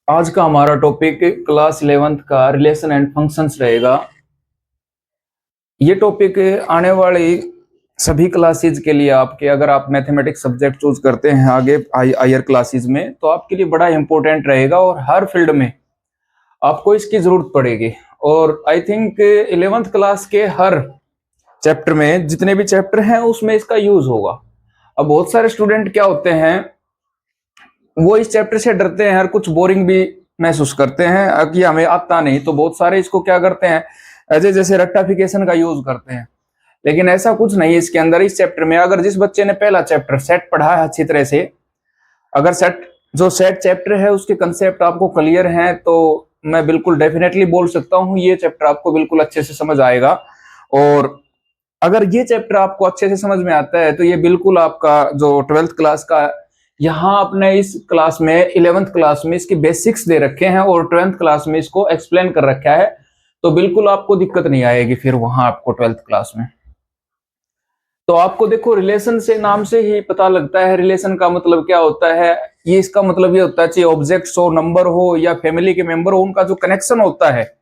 आज का हमारा टॉपिक क्लास 11th का रिलेशन एंड फंक्शंस रहेगा। ये टॉपिक आने वाली सभी क्लासेज के लिए आपके, अगर आप मैथमेटिक्स सब्जेक्ट चूज करते हैं आगे हायर क्लासेज में, तो आपके लिए बड़ा इंपॉर्टेंट रहेगा और हर फील्ड में आपको इसकी जरूरत पड़ेगी। और आई थिंक 11th क्लास के हर चैप्टर में, जितने भी चैप्टर हैं उसमें इसका यूज होगा। अब बहुत सारे स्टूडेंट क्या होते हैं, वो इस चैप्टर से डरते हैं, हर कुछ बोरिंग भी महसूस करते हैं कि हमें आता नहीं, तो बहुत सारे इसको क्या करते हैं, एज जैसे रट्टाफिकेशन का यूज करते हैं। लेकिन ऐसा कुछ नहीं है इसके अंदर। इस चैप्टर में अगर जिस बच्चे ने पहला चैप्टर सेट पढ़ा है अच्छी तरह से, अगर सेट चैप्टर है उसके कंसेप्ट आपको क्लियर हैं, तो मैं बिल्कुल डेफिनेटली बोल सकता हूँ ये चैप्टर आपको बिल्कुल अच्छे से समझ आएगा। और अगर ये चैप्टर आपको अच्छे से समझ में आता है तो ये बिल्कुल आपका जो 12th क्लास का, यहाँ आपने इस क्लास में 11th क्लास में इसके बेसिक्स दे रखे हैं और 12th क्लास में इसको एक्सप्लेन कर रखा है, तो बिल्कुल आपको दिक्कत नहीं आएगी फिर वहां आपको 12th क्लास में। तो आपको देखो, रिलेशन से नाम से ही पता लगता है रिलेशन का मतलब क्या होता है। ये इसका मतलब ये होता है, चाहे ऑब्जेक्ट्स हो, नंबर हो या फैमिली के मेंबर हो, उनका जो कनेक्शन होता है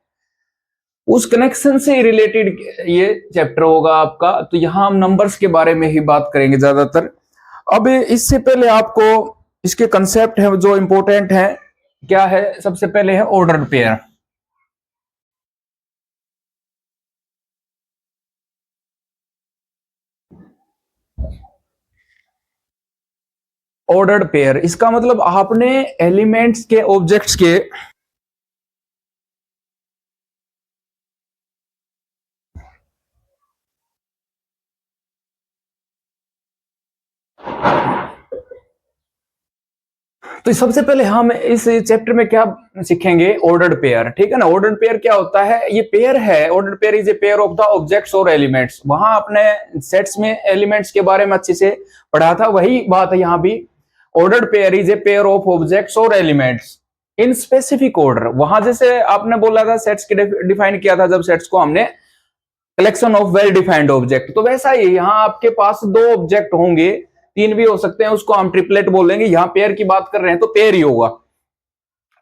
उस कनेक्शन से रिलेटेड ये चैप्टर होगा आपका। तो यहाँ हम नंबर्स के बारे में ही बात करेंगे ज्यादातर। अब इससे पहले आपको इसके कंसेप्ट है जो इंपॉर्टेंट है, क्या है, सबसे पहले है ऑर्डर्ड पेयर। ऑर्डर्ड पेयर इसका मतलब आपने एलिमेंट्स के, ऑब्जेक्ट्स के तो सबसे पहले हम इस चैप्टर में क्या सीखेंगे, ऑर्डर्ड पेयर। ठीक है ना। ऑर्डर्ड पेयर क्या होता है, ये पेयर है, ordered pair is a pair of the objects और एलिमेंट्स। वहां आपने सेट्स में एलिमेंट्स के बारे में अच्छे से पढ़ा था, वही बात है यहाँ भी। Ordered pair is a pair of objects और एलिमेंट्स इन स्पेसिफिक ऑर्डर। वहां जैसे आपने बोला था सेट्स के डिफाइन किया था, जब सेट्स को हमने collection of well defined object, तो वैसा ही यहाँ आपके पास दो ऑब्जेक्ट होंगे, तीन भी हो सकते हैं, उसको हम ट्रिपलेट बोलेंगे। यहाँ पेयर की बात कर रहे हैं तो पेयर ही होगा।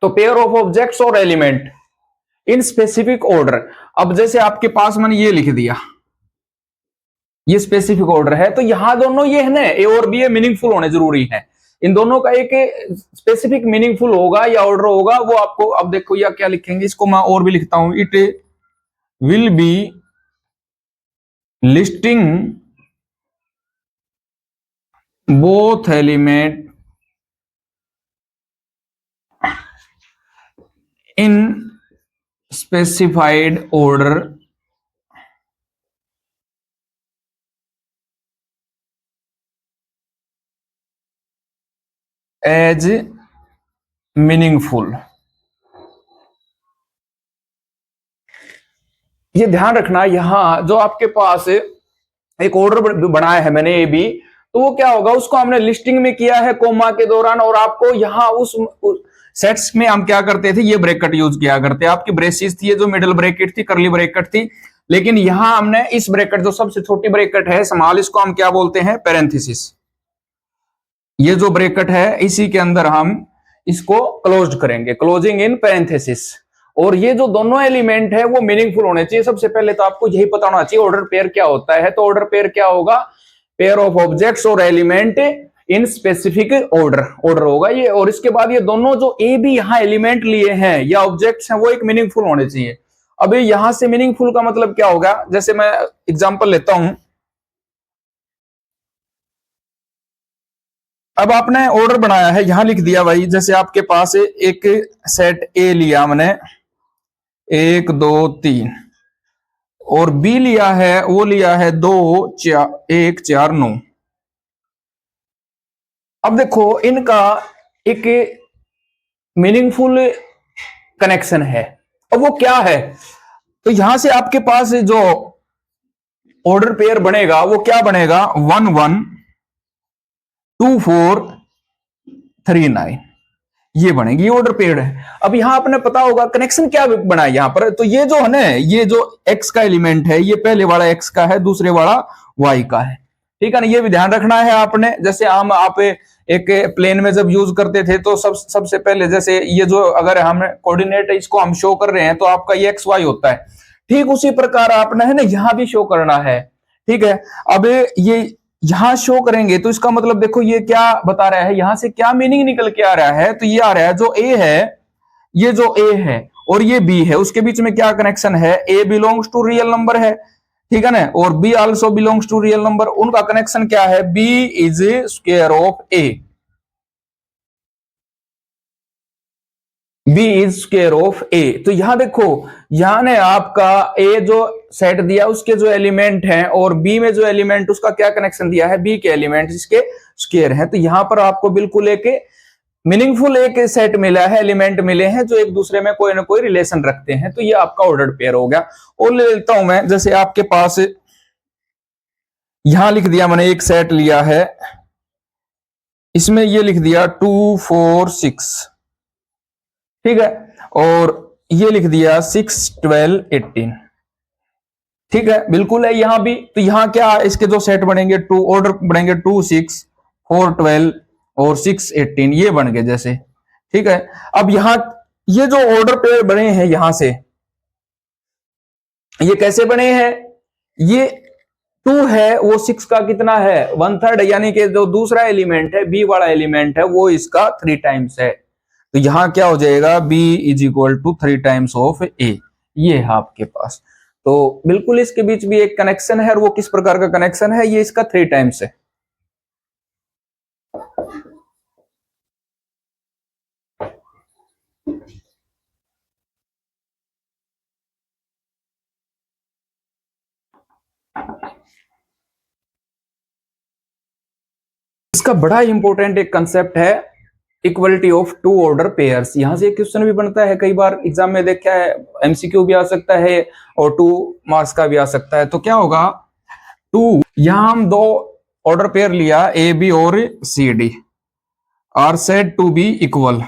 तो पेयर ऑफ ऑब्जेक्ट्स और एलिमेंट इन स्पेसिफिक ऑर्डर। अब जैसे आपके पास मैंने ये लिख दिया, ये स्पेसिफिक ऑर्डर है, तो यहां दोनों ये है ना, ए और बी मीनिंगफुल होने जरूरी है। इन दोनों का एक स्पेसिफिक मीनिंगफुल होगा या ऑर्डर होगा, वो आपको, अब देखो या क्या लिखेंगे, इसको मैं और भी लिखता हूं, it will be listing both element in specified order as meaningful। ये ध्यान रखना, यहां जो आपके पास एक ऑर्डर बनाया है मैंने ए बी, तो वो क्या होगा, उसको हमने लिस्टिंग में किया है कोमा के दौरान, और आपको यहां उस सेट्स में हम क्या करते थे, ये ब्रैकेट यूज किया करते, आपकी ब्रेसिस थी, ये जो मिडिल ब्रैकेट थी, करली ब्रैकेट थी। लेकिन यहां हमने इस ब्रैकेट, जो सबसे छोटी ब्रैकेट है स्मॉल, इसको हम क्या बोलते हैं, पैरेंथेसिस। ये जो ब्रैकेट है इसी के अंदर हम इसको क्लोज करेंगे, क्लोजिंग इन पैरेंथेसिस। और ये जो दोनों एलिमेंट है वो मीनिंगफुल होने चाहिए। सबसे पहले तो आपको यही पता होना चाहिए ऑर्डर पेयर क्या होता है। तो ऑर्डर पेयर क्या होगा, पेयर ऑफ ऑब्जेक्ट्स और एलिमेंट इन स्पेसिफिक ऑर्डर होगा ये। और इसके बाद ये दोनों जो ए बी यहाँ एलिमेंट लिए हैं या ऑब्जेक्ट्स हैं, वो एक मीनिंगफुल होने चाहिए। अभी यहां से मीनिंगफुल का मतलब क्या होगा, जैसे मैं एग्जांपल लेता हूं। अब आपने ऑर्डर बनाया है, यहां लिख दिया भाई, जैसे आपके पास एक सेट ए लिया हमने, एक दो तीन, और बी लिया है, वो लिया है दो चार, एक चार नौ। अब देखो इनका एक मीनिंगफुल कनेक्शन है, अब वो क्या है, तो यहां से आपके पास जो ऑर्डर पेयर बनेगा वो क्या बनेगा, 1 1 2 4 3 9, ये बनेगी, ये ऑर्डर पेयर है। अब यहां आपने पता होगा कनेक्शन क्या बना है यहां पर, तो ये जो है ना, ये जो एक्स का एलिमेंट है, ये पहले वाला एक्स का है, दूसरे वाला वाई का है। ठीक है ना, ये भी ध्यान रखना है आपने। जैसे हम आप एक प्लेन में जब यूज करते थे तो सबसे पहले जैसे ये जो अगर हम कोऑर्डिनेट इसको हम शो कर रहे हैं तो आपका ये एक्स वाई होता है, ठीक उसी प्रकार आपने है ना यहाँ भी शो करना है। ठीक है, अब ये यहां शो करेंगे तो इसका मतलब देखो ये क्या बता रहा है, यहां से क्या मीनिंग निकल के आ रहा है, तो ये आ रहा है जो ए है, ये जो ए है और ये बी है उसके बीच में क्या कनेक्शन है, A belongs to real number है, ठीक है ना, और B also belongs to real number, उनका कनेक्शन क्या है, B is square of A, B is square of A. तो यहां देखो, यहां ने आपका ए जो सेट दिया उसके जो एलिमेंट हैं और बी में जो एलिमेंट उसका क्या कनेक्शन दिया है, बी के एलिमेंट इसके स्क्वायर हैं। तो यहां पर आपको बिल्कुल एक मीनिंगफुल एक सेट मिला है, एलिमेंट मिले हैं जो एक दूसरे में कोई ना कोई रिलेशन रखते हैं, तो ये आपका ऑर्डर्ड पेयर हो गया। और ले लेता हूं मैं, जैसे आपके पास यहां लिख दिया मैंने एक सेट लिया है, इसमें ये लिख दिया 2 4 6, ठीक है, और ये लिख दिया 6 12 18, ठीक है, बिल्कुल है यहां भी। तो यहां क्या इसके जो सेट बनेंगे, टू ऑर्डर बनेंगे 2 6 4 12 और 6 18, ये बन गए जैसे, ठीक है। अब यहां ये जो ऑर्डर पेयर बने हैं यहां से, ये कैसे बने हैं, ये 2 है वो 6 का कितना है 1/3, यानी कि जो दूसरा एलिमेंट है बी वाला एलिमेंट है वो इसका 3 टाइम्स है। तो यहां क्या हो जाएगा, b is equal to 3 times of a, ये है आपके पास। तो बिल्कुल इसके बीच भी एक कनेक्शन है, और वो किस प्रकार का कनेक्शन है, ये इसका 3 टाइम्स है। इसका बड़ा इंपॉर्टेंट एक कंसेप्ट है equality of two order pairs. यहां से एक क्वेश्चन भी बनता है, कई बार एग्जाम में देखा है, एमसीक्यू भी आ सकता है और 2 मार्क्स का भी आ सकता है। तो क्या होगा, 2 यहां हम दो ऑर्डर पेयर लिया ए बी और C D are said to be equal,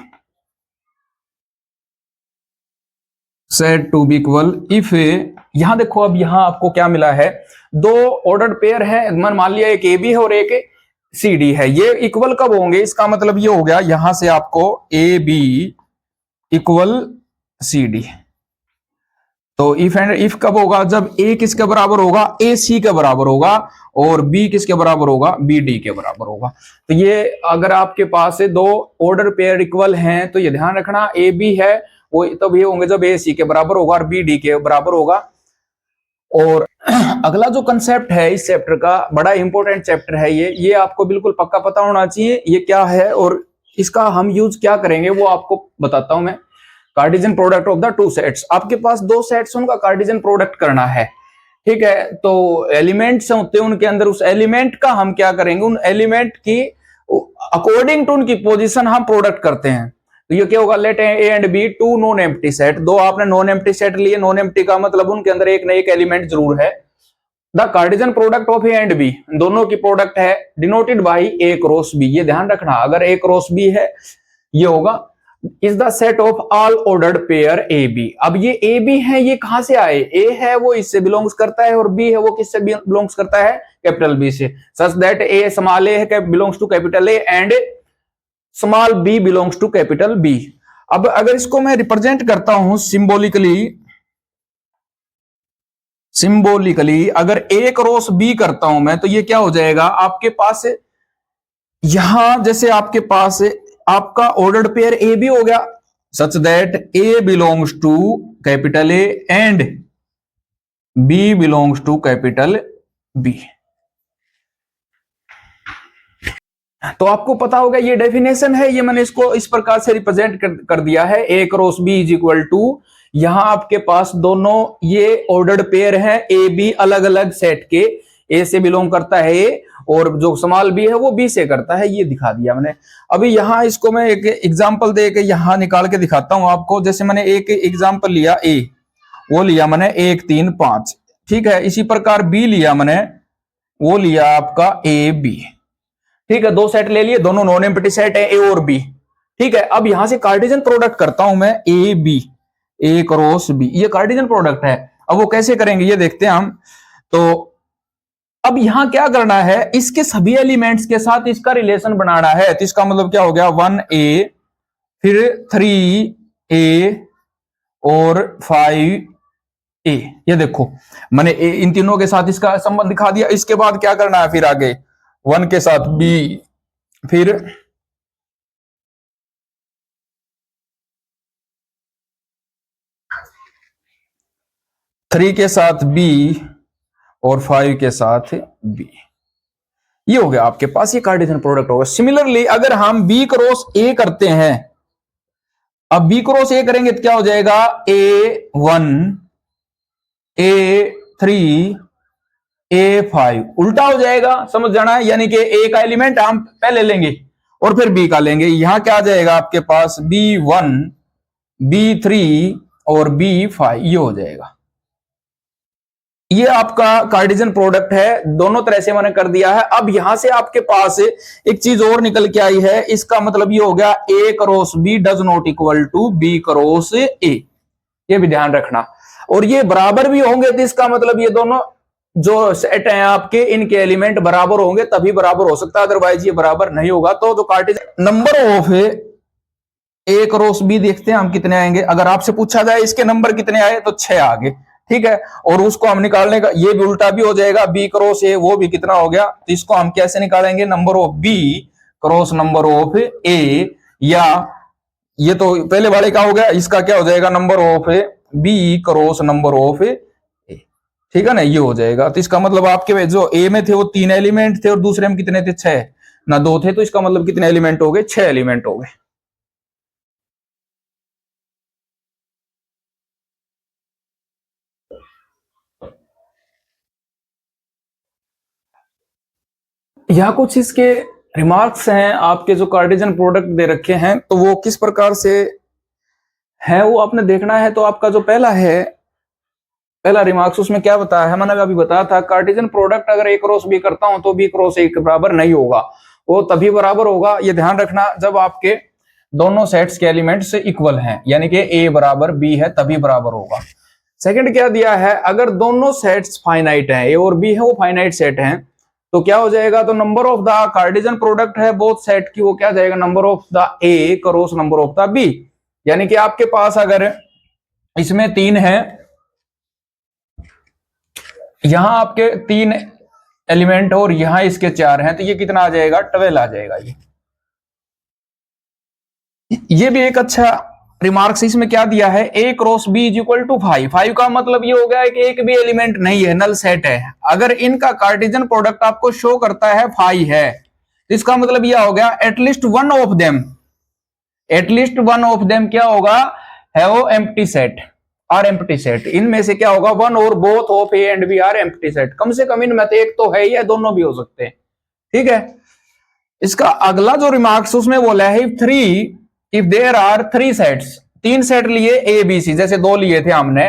said to be equal if, यहां देखो अब यहां आपको क्या मिला है, दो ऑर्डर पेयर है, मान लिया एक ए बी है और एक सी डी है, ये इक्वल कब होंगे, इसका मतलब ये हो गया यहां से आपको A B equal C D. तो इफ एंड इफ कब होगा, जब ए किसके बराबर होगा, ए सी के बराबर होगा, और बी किसके बराबर होगा, बी डी के बराबर होगा। तो ये अगर आपके पास दो ऑर्डर पेयर इक्वल हैं तो ये ध्यान रखना, ए बी है वो तब ये होंगे जब ए सी के बराबर होगा और बी डी के बराबर होगा। और अगला जो कंसेप्ट है इस चैप्टर का, बड़ा इंपॉर्टेंट चैप्टर है ये आपको बिल्कुल पक्का पता होना चाहिए ये क्या है और इसका हम यूज क्या करेंगे वो आपको बताता हूं मैं। Cartesian product of the two sets, आपके पास दो सेट्स उनका कार्टेशियन प्रोडक्ट करना है, ठीक है। तो एलिमेंट्स होते हैं उनके अंदर, उस एलिमेंट का हम क्या करेंगे, उन एलिमेंट की अकॉर्डिंग टू उनकी पोजीशन हम प्रोडक्ट करते हैं। तो ये क्या होगा, let A and B two non empty set, दो आपने नॉन एम्प्टी सेट लिए, नॉन एम्प्टी का मतलब उनके अंदर एक न एक एलिमेंट जरूर है। The Cartesian product of A and B, दोनों की प्रोडक्ट है denoted by A cross B, ये ध्यान रखना, अगर ए क्रॉस बी है ये होगा is the set of all ordered pair A B. अब ये ए बी है, ये कहां से आए, ए है वो इससे बिलोंग्स करता है और बी है वो किससे बिलोंग्स करता है, कैपिटल बी से, such that A small A belongs to capital A and small B belongs to capital B. अब अगर इसको मैं रिप्रेजेंट करता हूं सिंबॉलिकली अगर ए क्रॉस बी करता हूं मैं, तो ये क्या हो जाएगा आपके पास, यहां जैसे आपके पास आपका ऑर्डर्ड पेयर ए बी हो गया, such that A belongs to capital A and B belongs to capital B. तो आपको पता होगा ये डेफिनेशन है, ये मैंने इसको इस प्रकार से रिप्रेजेंट कर दिया है, A cross B is equal to, यहां आपके पास दोनों ये ऑर्डर्ड पेयर हैं, ए बी अलग अलग सेट के, ए से बिलोंग करता है ए और जो स्मॉल बी है वो बी से करता है, ये दिखा दिया मैंने। अभी यहां इसको मैं एक एग्जांपल दे के यहां निकाल के दिखाता हूं आपको। जैसे मैंने एक एग्जांपल लिया ए, वो लिया मैंने 1 3 5, ठीक है। इसी प्रकार बी लिया मैंने, वो लिया आपका ए बी, ठीक है। दो सेट ले लिए, दोनों नॉन एम्प्टी सेट है ए और बी, ठीक है। अब यहां से कार्टेशियन प्रोडक्ट करता हूं मैं A B, A cross B, ये कार्टेशियन प्रोडक्ट है। अब वो कैसे करेंगे ये देखते हैं हम। तो अब यहां क्या करना है, इसके सभी एलिमेंट्स के साथ इसका रिलेशन बनाना है। तो इसका मतलब क्या हो गया, 1a, फिर 3a और 5a। ये देखो मैंने इन तीनों के साथ इसका संबंध दिखा दिया। इसके बाद क्या करना है, फिर आगे 1 के साथ b, फिर 3 के साथ b और 5 के साथ b। ये हो गया आपके पास, ये कार्टेशियन प्रोडक्ट होगा। सिमिलरली अगर हम b क्रॉस a करते हैं, अब b क्रॉस a करेंगे तो क्या हो जाएगा, a1 a3 a5, उल्टा हो जाएगा, समझ जाना है। यानी कि a का एलिमेंट हम पहले लेंगे और फिर b का लेंगे। यहां क्या आ जाएगा आपके पास, b1 b3 और b5, ये हो जाएगा। ये आपका कार्टेशियन प्रोडक्ट है, दोनों तरह से मैंने कर दिया है। अब यहां से आपके पास एक चीज और निकल के आई है, इसका मतलब ये हो गया a cross b does not equal to b cross a, ये भी ध्यान रखना। और ये बराबर भी होंगे तो इसका मतलब ये दोनों जो सेट हैं आपके, इनके एलिमेंट बराबर होंगे तभी बराबर हो सकता है, अदरवाइज ये बराबर नहीं होगा। तो जो Cartesian number of a cross b देखते हैं हम कितने आएंगे। अगर आपसे पूछा जाए इसके नंबर कितने आए तो 6 आ गए, ठीक है। और उसको हम निकालने का, ये भी उल्टा भी हो जाएगा, b क्रॉस a, वो भी कितना हो गया। तो इसको हम कैसे निकालेंगे, number of b cross number of a, या ये तो पहले वाले का हो गया, इसका क्या हो जाएगा, number of b cross number of a, ठीक है ना, ये हो जाएगा। तो इसका मतलब आपके जो a में थे वो 3 एलिमेंट थे और दूसरे में कितने थे, 6 ना 2 थे। तो इसका मतलब कितने एलिमेंट हो गए, 6 एलिमेंट हो गए। यह कुछ इसके रिमार्क्स हैं आपके, जो कार्टेशियन प्रोडक्ट दे रखे हैं तो वो किस प्रकार से है वो आपने देखना है। तो आपका जो पहला रिमार्क्स, उसमें क्या बताया है, मैंने अभी बताया था, कार्टेशियन प्रोडक्ट अगर a क्रॉस b करता हूं तो b क्रॉस a के बराबर नहीं होगा, वो तभी बराबर होगा, ये ध्यान रखना, जब आपके दोनों सेट्स के एलिमेंट्स इक्वल हैं, यानी कि a बराबर b है तभी बराबर होगा। सेकंड क्या दिया है, अगर दोनों सेट्स फाइनाइट हैं, a और b है वो फाइनाइट सेट हैं, तो क्या हो जाएगा, तो number of the Cartesian product है बोथ सेट की, वो क्या जाएगा, number of the a cross number of the b। यानी कि आपके पास अगर इसमें 3 है, यहां आपके 3 एलिमेंट और यहां इसके 4 हैं, तो ये कितना आ जाएगा, 12 आ जाएगा। ये भी एक अच्छा रिमार्क्स इसमें क्या दिया है, a cross b is equal to 5। 5 का मतलब ये हो गया है कि एक भी एलिमेंट नहीं है, नल सेट है। अगर इनका कार्टेशियन प्रोडक्ट आपको शो करता है 5 है, तो इसका मतलब यह हो गया एटलीस्ट वन ऑफ देम क्या होगा, है वो एम्प्टी सेट और एम्प्टी सेट। इनमें से क्या होगा, one or both of A and B are empty set. कम से कम इनमें तो एक तो है, या दोनों भी हो सकते हैं, ठीक है। इसका अगला जो रिमार्क्स उसमें बोला है, if there are 3 sets, 3 set लिए ए बी सी, जैसे 2 लिए थे हमने।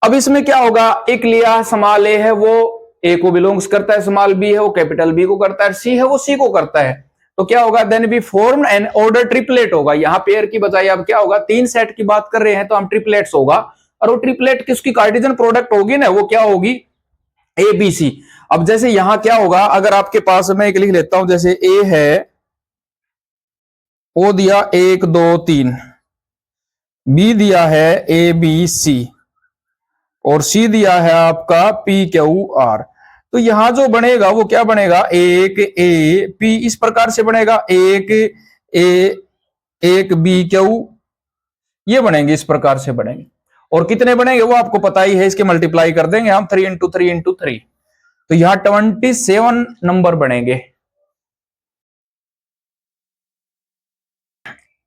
अब इसमें क्या होगा, एक लिया स्मॉल ए है, वो ए को बिलोंग्स करता है, स्मॉल बी है वो कैपिटल बी को करता है, सी है वो सी को करता है। तो क्या होगा, then B form an order triplet होगा। यहां पेयर की बजाय अब क्या होगा, 3 सेट की बात कर रहे हैं तो हम ट्रिपलेट्स होगा, और वो ट्रिपलेट किसकी कार्टेशियन प्रोडक्ट होगी ना, वो क्या होगी, ए बी सी। अब जैसे यहां क्या होगा, अगर आपके पास, मैं एक लिख लेता हूं, जैसे ए है, ओ दिया 1 2 3, बी दिया है ए बी सी, और सी दिया है आपका पी क्यू आर। तो यहां जो बनेगा वो क्या बनेगा, एक ए पी, इस प्रकार से बनेगा, एक ए एक बी क्यू, ये बनेंगे, इस प्रकार से बनेंगे। और कितने बनेंगे वो आपको पता ही है, इसके मल्टीप्लाई कर देंगे हम, 3 इंटू 3 इंटू 3, तो यहां 27 नंबर बनेंगे।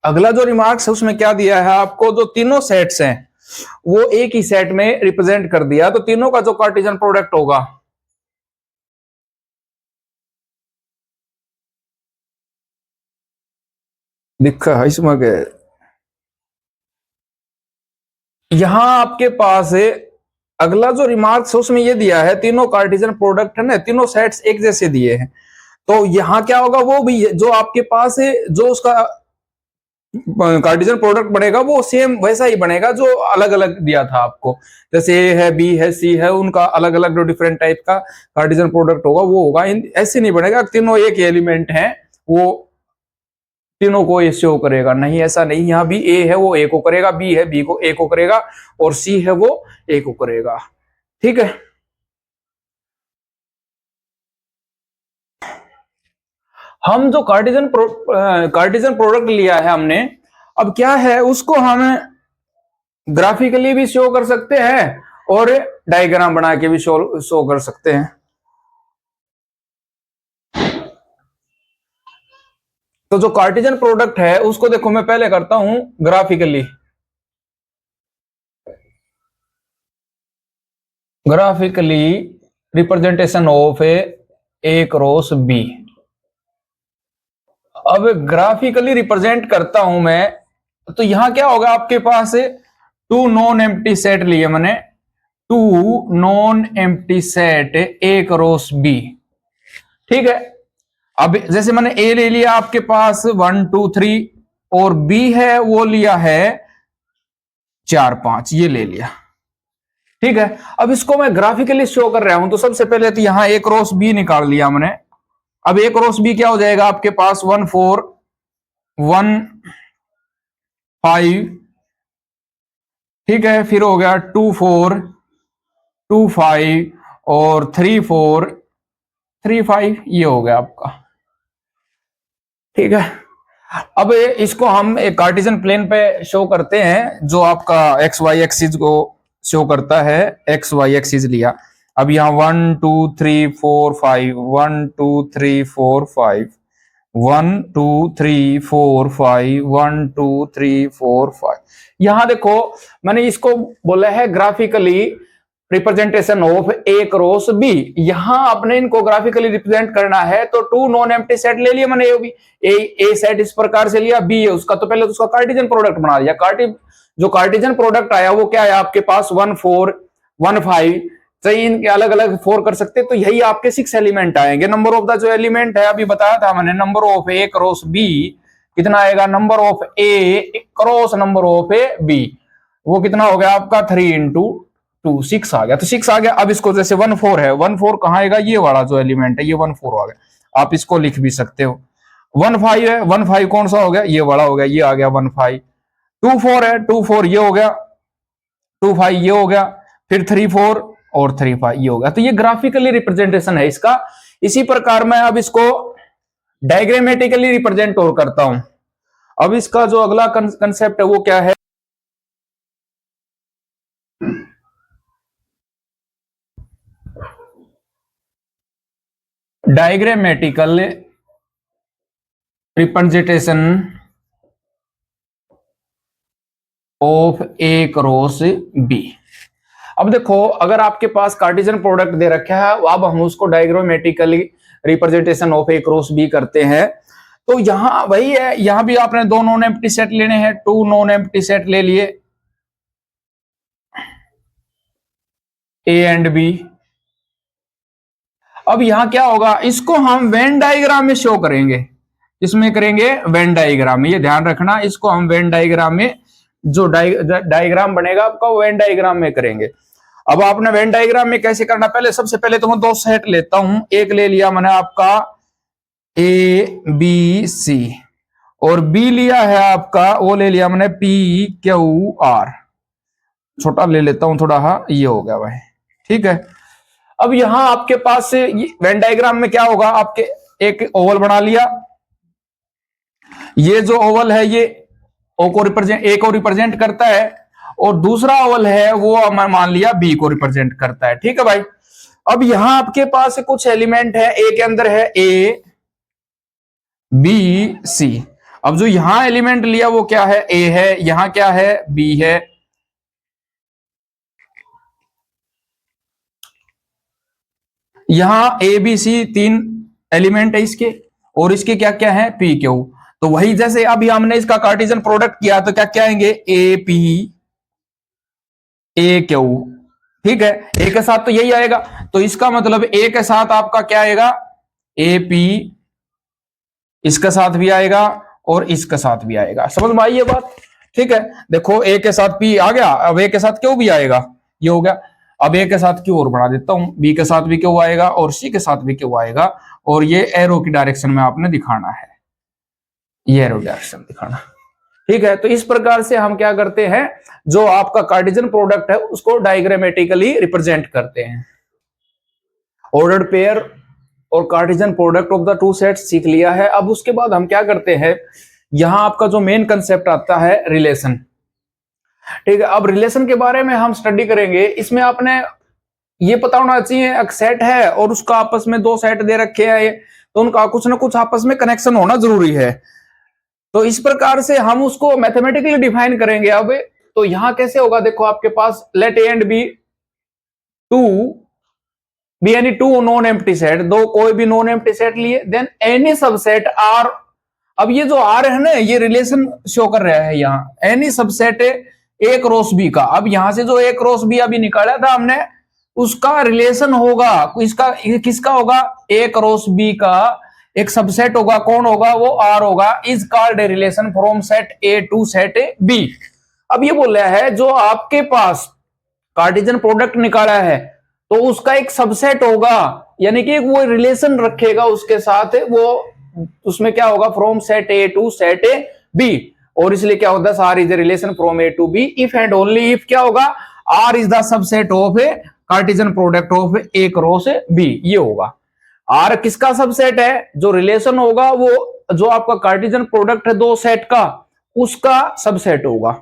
अगला जो रिमार्क्स है उसमें क्या दिया है आपको, जो तीनों सेट्स हैं वो एक ही सेट में रिप्रेजेंट कर दिया, तो तीनों का जो कार्टेशियन प्रोडक्ट होगा, दिखा है इसमें, यहां आपके पास है। अगला जो रिमार्क्स है उसमें ये दिया है, तीनों कार्टेशियन प्रोडक्ट है ना, तीनों सेट्स एक जैसे दिए हैं। तो यहां क्या होगा, वो भी जो आपके पास है, जो उसका कार्टेशियन प्रोडक्ट बनेगा वो सेम वैसा ही बनेगा जो अलग अलग दिया था आपको। जैसे ए है, बी है, सी है, उनका अलग अलग जो डिफरेंट टाइप का कार्टेशियन प्रोडक्ट होगा वो होगा। ऐसे नहीं बनेगा तीनों एक एलिमेंट है वो तीनों को ए शो करेगा, नहीं ऐसा नहीं। यहाँ भी ए है वो ए को करेगा, बी है बी को ए को करेगा, और सी है वो ए को करेगा। ठीक है, हम जो कार्टेशियन प्रोडक्ट लिया है हमने, अब क्या है उसको हम ग्राफिकली भी शो कर सकते हैं और डायग्राम बना के भी शो कर सकते हैं। तो जो कार्टेशियन प्रोडक्ट है उसको देखो मैं पहले करता हूं graphically. Graphically representation of A cross B. अब ग्राफिकली रिप्रेजेंट करता हूं मैं, तो यहां क्या होगा आपके पास टू नॉन एम्प्टी सेट लिए मैंने, two non empty set A cross B. ठीक है, अब जैसे मैंने ए ले लिया आपके पास 1 2 3 और बी है वो लिया है 4 5, ये ले लिया। ठीक है, अब इसको मैं ग्राफिकली शो कर रहा हूं, तो सबसे पहले तो यहां ए क्रॉस बी निकाल लिया मैंने। अब ए क्रॉस बी क्या हो जाएगा आपके पास 1 4 1 5। ठीक है, फिर हो गया 2 4 2 5 और 3 4 3 5, ये हो गया आपका। ठीक है, अब इसको हम एक कार्टेशियन प्लेन पे शो करते हैं जो आपका एक्स वाई एक्सिस को शो करता है। एक्स वाई एक्सिस लिया, अब यहाँ 1 2 3 4 5 1 2 3 4 5 1 2 3 4 5 1 2 3 4 5। यहां देखो मैंने इसको बोला है graphically representation of A cross B. यहां आपने इनको ग्राफिकली रिप्रेजेंट करना है तो टू नॉन एम्प्टी सेट ले लिया मैंने, ए सेट इस प्रकार से लिया, बी है उसका तो पहले तो उसका कार्टेशियन प्रोडक्ट बना दिया। जो कार्टेशियन प्रोडक्ट आया वो क्या है आपके पास 1 4 1 5। चाहिए इनके अलग अलग 4 कर सकते, तो यही आपके 6 एलिमेंट आएंगे। नंबर ऑफ द जो एलिमेंट है अभी बताया था मैंने, number of A cross B कितना आएगा, number of A cross number of A B, वो कितना हो गया आपका 3 इंटू 2 6 आ गया। तो 6 आ गया। अब इसको जैसे 1 4 है, 1 4 कहां आएगा, ये वाला जो एलिमेंट है ये 1 4 आ गया। आप इसको लिख भी सकते हो। 1 5 है, 1 5 कौन सा हो गया, ये वाला हो गया, ये आ गया 1 5। 2 4 है, 2 4 ये हो गया, 2 5 ये हो गया, फिर 3 4 और 3 5 ये हो गया। तो ये ग्राफिकली रिप्रेजेंटेशन है इसका। इसी प्रकार मैं अब इसको डायग्रामेटिकली रिप्रेजेंट और करता हूं। अब इसका जो अगला कंसेप्ट है वो क्या है, diagrammatical representation of A cross B. अब देखो अगर आपके पास कार्टेशियन प्रोडक्ट दे रखा है, अब हम उसको diagrammatically representation of A cross B करते हैं। तो यहां वही है, यहां भी आपने दो नॉन एम्प्टी सेट लेने हैं, टू नॉन एम्प्टी सेट ले लिए ए एंड बी। अब यहां क्या होगा, इसको हम वेन डायग्राम में शो करेंगे। इसमें करेंगे वेन डायग्राम में, ये ध्यान रखना, इसको हम वेन डायग्राम में जो डायग्राम बनेगा आपका वेन डायग्राम में करेंगे। अब आपने वेन डायग्राम में कैसे करना, पहले सबसे पहले तो मैं दो सेट लेता हूं। एक ले लिया मैंने आपका ए बी सी, और बी लिया है आपका, वो ले लिया मैंने पी क्यू आर। छोटा ले लेता हूं थोड़ा, हाँ ये हो गया भाई। ठीक है, अब यहां आपके पास से वेन डायग्राम में क्या होगा, आपके एक ओवल बना लिया। ये जो ओवल है ये ओ को रिप्रेजेंट, ए को रिप्रेजेंट करता है, और दूसरा ओवल है वो मान लिया बी को रिप्रेजेंट करता है। ठीक है भाई, अब यहां आपके पास कुछ एलिमेंट है, ए के अंदर है ए बी सी। अब जो यहां एलिमेंट लिया वो क्या है, ए है, यहां क्या है, बी है। यहां ए बी सी तीन एलिमेंट है इसके, और इसके क्या क्या है, पी क्यू। तो वही जैसे अभी हमने इसका कार्टेशियन प्रोडक्ट किया तो क्या क्या आएंगे, ए पी ए क्यू। ठीक है, ए के साथ तो यही आएगा, तो इसका मतलब ए के साथ आपका क्या आएगा, ए पी, इसके साथ भी आएगा, और इसके साथ भी आएगा। समझ में आई ये बात? ठीक है, देखो ए के साथ पी आ गया, अब ए के साथ क्यू भी आएगा, ये हो गया। अब ए के साथ क्यू और बढ़ा देता हूं, बी के साथ भी क्यू आएगा और सी के साथ भी क्यू आएगा, और ये एरो की डायरेक्शन में आपने दिखाना है, ये एरो डायरेक्शन दिखाना। ठीक है, तो इस प्रकार से हम क्या करते हैं, जो आपका कार्टेशियन प्रोडक्ट है उसको डायग्रामेटिकली रिप्रेजेंट करते हैं। ऑर्डर्ड पेयर और Cartesian product of the two sets सीख लिया है। अब उसके बाद हम क्या करते हैं, यहां आपका जो मेन कंसेप्ट आता है रिलेशन। ठीक है, अब रिलेशन के बारे में हम स्टडी करेंगे। इसमें आपने ये पता होना चाहिए, एक सेट है और उसका आपस में दो सेट दे रखे हैं, तो उनका कुछ ना कुछ आपस में कनेक्शन होना जरूरी है। तो इस प्रकार से हम उसको मैथमेटिकली डिफाइन करेंगे। अब तो यहां कैसे होगा, देखो आपके पास let A and B be any two non empty set, दो कोई भी नॉन एम्प्टी सेट लिए, देन एनी सबसेट आर। अब ये जो आर है ना, ये रिलेशन शो कर रहा है यहाँ, any subset A cross B का। अब यहां से जो ए क्रॉस बी अभी निकाला था हमने, उसका रिलेशन होगा, इसका किसका होगा, ए क्रॉस बी का एक सबसेट होगा, कौन होगा, वो आर होगा, is called a relation from set A to set B. अब ये बोल रहा है जो आपके पास कार्टेशियन प्रोडक्ट निकाला है तो उसका एक सबसेट होगा, यानी कि वो रिलेशन रखेगा उसके साथ, वो उसमें क्या होगा, from set A to set B. और इसलिए क्या होता है, R is a relation from A to B if and only if क्या होगा, R is the subset of a Cartesian product of A cross B. ये होगा आर किसका सबसेट है, जो रिलेशन होगा वो जो आपका कार्टेशियन प्रोडक्ट है दो सेट का, उसका सबसेट होगा।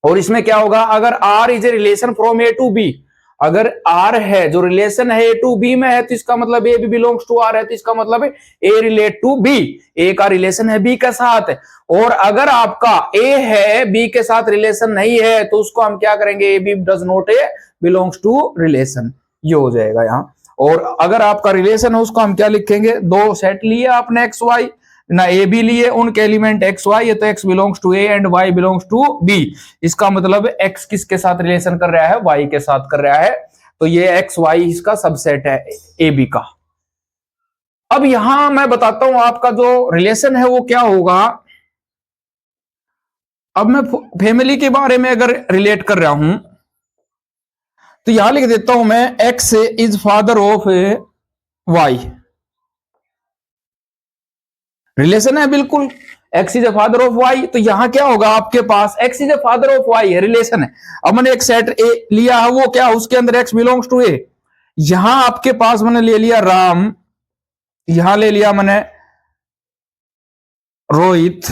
और इसमें क्या होगा, अगर R is a relation from A to B, अगर आर है जो रिलेशन है ए टू बी में है, तो इसका मतलब A B belongs to R है, तो इसका मतलब है A relate to B, A का रिलेशन है बी के साथ। और अगर आपका ए है बी के साथ रिलेशन नहीं है, तो उसको हम क्या करेंगे, A B does not A belongs to relation, ये हो जाएगा यहां। और अगर आपका रिलेशन है उसको हम क्या लिखेंगे, दो सेट लिए आपने एक्स वाई ना, ए बी लिए, उनके एलिमेंट एक्स वाई है, तो X belongs to A and Y belongs to B. इसका मतलब एक्स किसके साथ रिलेशन कर रहा है, वाई के साथ कर रहा है, तो ये एक्स वाई इसका सबसेट है ए बी का। अब यहां मैं बताता हूं आपका जो रिलेशन है वो क्या होगा। अब मैं फैमिली के बारे में अगर रिलेट कर रहा हूं तो यहां लिख देता हूं मैं, X is father of Y, relation है बिल्कुल, X is a father of Y. तो यहां क्या होगा, आपके पास X is a father of Y है, रिलेशन है। अब मैंने एक सेट ए लिया है, वो क्या, उसके अंदर एक्स बिलोंग्स टू ए। यहां आपके पास मैंने ले लिया राम, यहां ले लिया मैंने रोहित,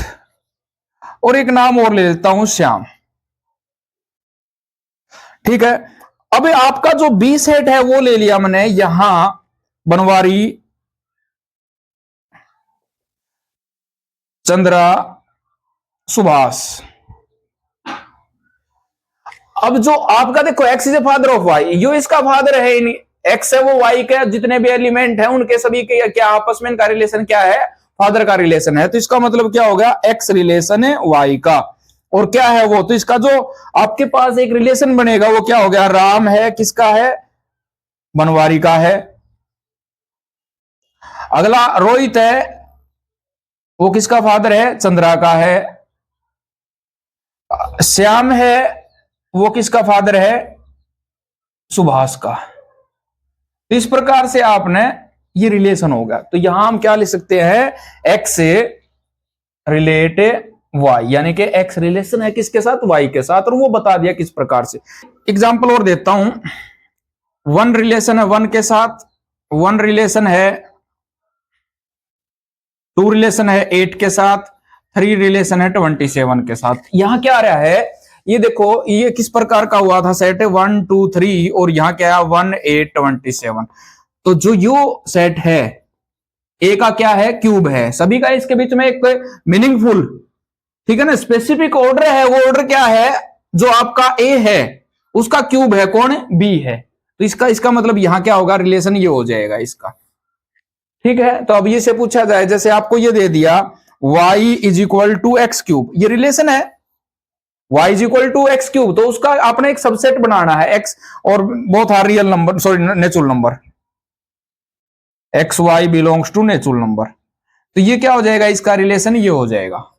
और एक नाम और ले लेता हूं श्याम। ठीक है, अब आपका जो बी सेट है वो ले लिया मैंने, यहां बनवारी, चंद्रा, सुभाष। अब जो आपका देखो x is a father of y, यो इसका फादर है, एक्स है वो वाई का, जितने भी एलिमेंट है उनके सभी के क्या आपस में इनका रिलेशन क्या है, फादर का रिलेशन है। तो इसका मतलब क्या हो गया, एक्स रिलेशन है वाई का, और क्या है वो, तो इसका जो आपके पास एक रिलेशन बनेगा वो क्या हो गया, राम है किसका है, बनवारी का है। अगला रोहित है, वो किसका फादर है, चंद्रा का है। श्याम है, वो किसका फादर है, सुभाष का। तो इस प्रकार से आपने ये रिलेशन होगा। तो यहां हम क्या लिख सकते हैं, एक्स रिलेट वाई, यानी कि एक्स रिलेशन है किसके साथ, वाई के साथ, और वो बता दिया किस प्रकार से। एग्जाम्पल और देता हूं, वन रिलेशन है वन के साथ, वन रिलेशन है टू रिलेशन है 8 के साथ, 3 रिलेशन है 27 के साथ। यहां क्या आ रहा है, ये देखो ये किस प्रकार का हुआ था सेट, 1 2 3, और यहां क्या है 1 8 27। तो जो यू सेट है ए का क्या है, क्यूब है, सभी का इसके बीच में एक मीनिंगफुल, ठीक है ना, स्पेसिफिक ऑर्डर है। वो ऑर्डर क्या है, जो आपका ए है उसका क्यूब है कौन, बी है। तो इसका मतलब यहां क्या होगा, रिलेशन ये हो जाएगा इसका। ठीक है, तो अब ये से पूछा जाए, जैसे आपको ये दे दिया y is equal to X cube, ये रिलेशन है y is equal to X cube, तो उसका आपने एक सबसेट बनाना है x, और both are real number, sorry natural number, X Y belongs to natural number. तो ये क्या हो जाएगा, इसका रिलेशन ये हो जाएगा।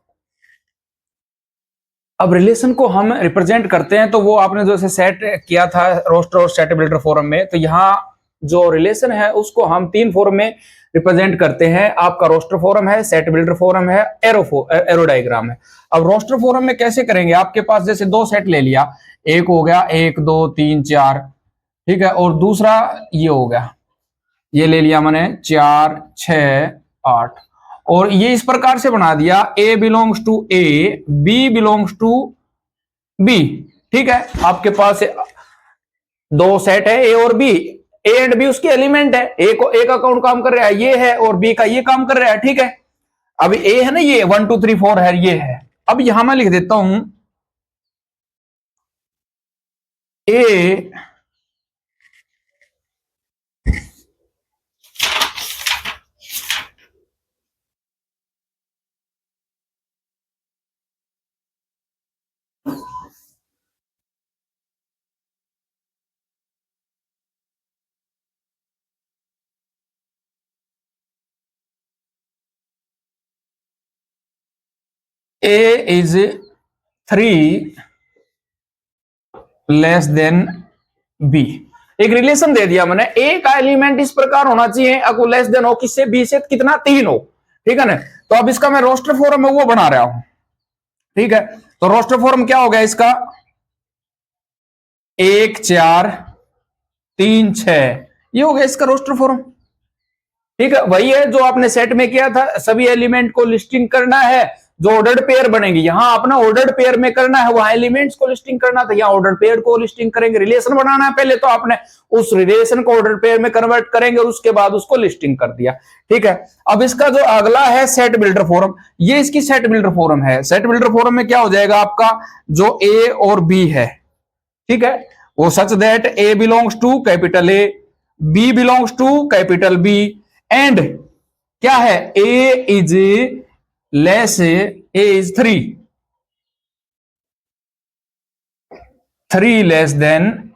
अब रिलेशन को हम रिप्रेजेंट करते हैं, तो वो आपने जैसे सेट किया था रोस्टर और सेट बिल्डर फॉर्म में, तो यहाँ जो रिलेशन है उसको हम 3 फॉर्म में रिप्रेजेंट करते हैं। आपका रोस्टर फॉर्म है, सेट बिल्डर फॉर्म है, एरो डायग्राम है। अब रोस्टर फॉर्म में कैसे करेंगे, आपके पास जैसे 2 सेट ले लिया, एक हो गया 1 2 3 4, ठीक है, और दूसरा ये हो गया, ये ले लिया मैंने 4 6 8, और ये इस प्रकार से बना दिया A belongs to A, B belongs to B, ठीक है। आपके पास 2 सेट है A और B, A एंड B उसके एलिमेंट है, A को A का कौन काम कर रहा है, ये है, और B का ये काम कर रहा है, ठीक है। अब A है ना, ये 1 2 3 4 है, ये है। अब यहां मैं लिख देता हूं A is 3 less than B। एक रिलेशन दे दिया मैंने, A का एलिमेंट इस प्रकार होना चाहिए, अगर लेस देन हो किससे, B से, कितना, 3 हो, ठीक है ना। तो अब इसका मैं रोस्टर फॉर्म है वो बना रहा हूं, ठीक है। तो रोस्टर फॉर्म क्या हो गया इसका, 1 4 3 6, ये हो गया इसका रोस्टर फॉर्म, ठीक है। वही है जो आपने सेट में किया था, सभी एलिमेंट को लिस्टिंग करना है, जो ऑर्डर्ड पेयर बनेगी, यहां अपना ऑर्डर्ड पेयर में करना है, वहां एलिमेंट्स को लिस्टिंग करना था, यहां ऑर्डर्ड पेयर को लिस्टिंग करेंगे। रिलेशन बनाना है पहले, तो आपने उस रिलेशन को ऑर्डर्ड पेयर में कन्वर्ट करेंगे और उसके बाद उसको लिस्टिंग कर दिया, ठीक है। अब इसका जो अगला है सेट बिल्डर फॉर्म, ये इसकी सेट बिल्डर फॉर्म है। सेट बिल्डर फॉर्म में क्या हो जाएगा आपका, जो A और B है, ठीक है, वो such that A belongs to capital A, B belongs to capital B, and क्या है, A is less, A is 3 less than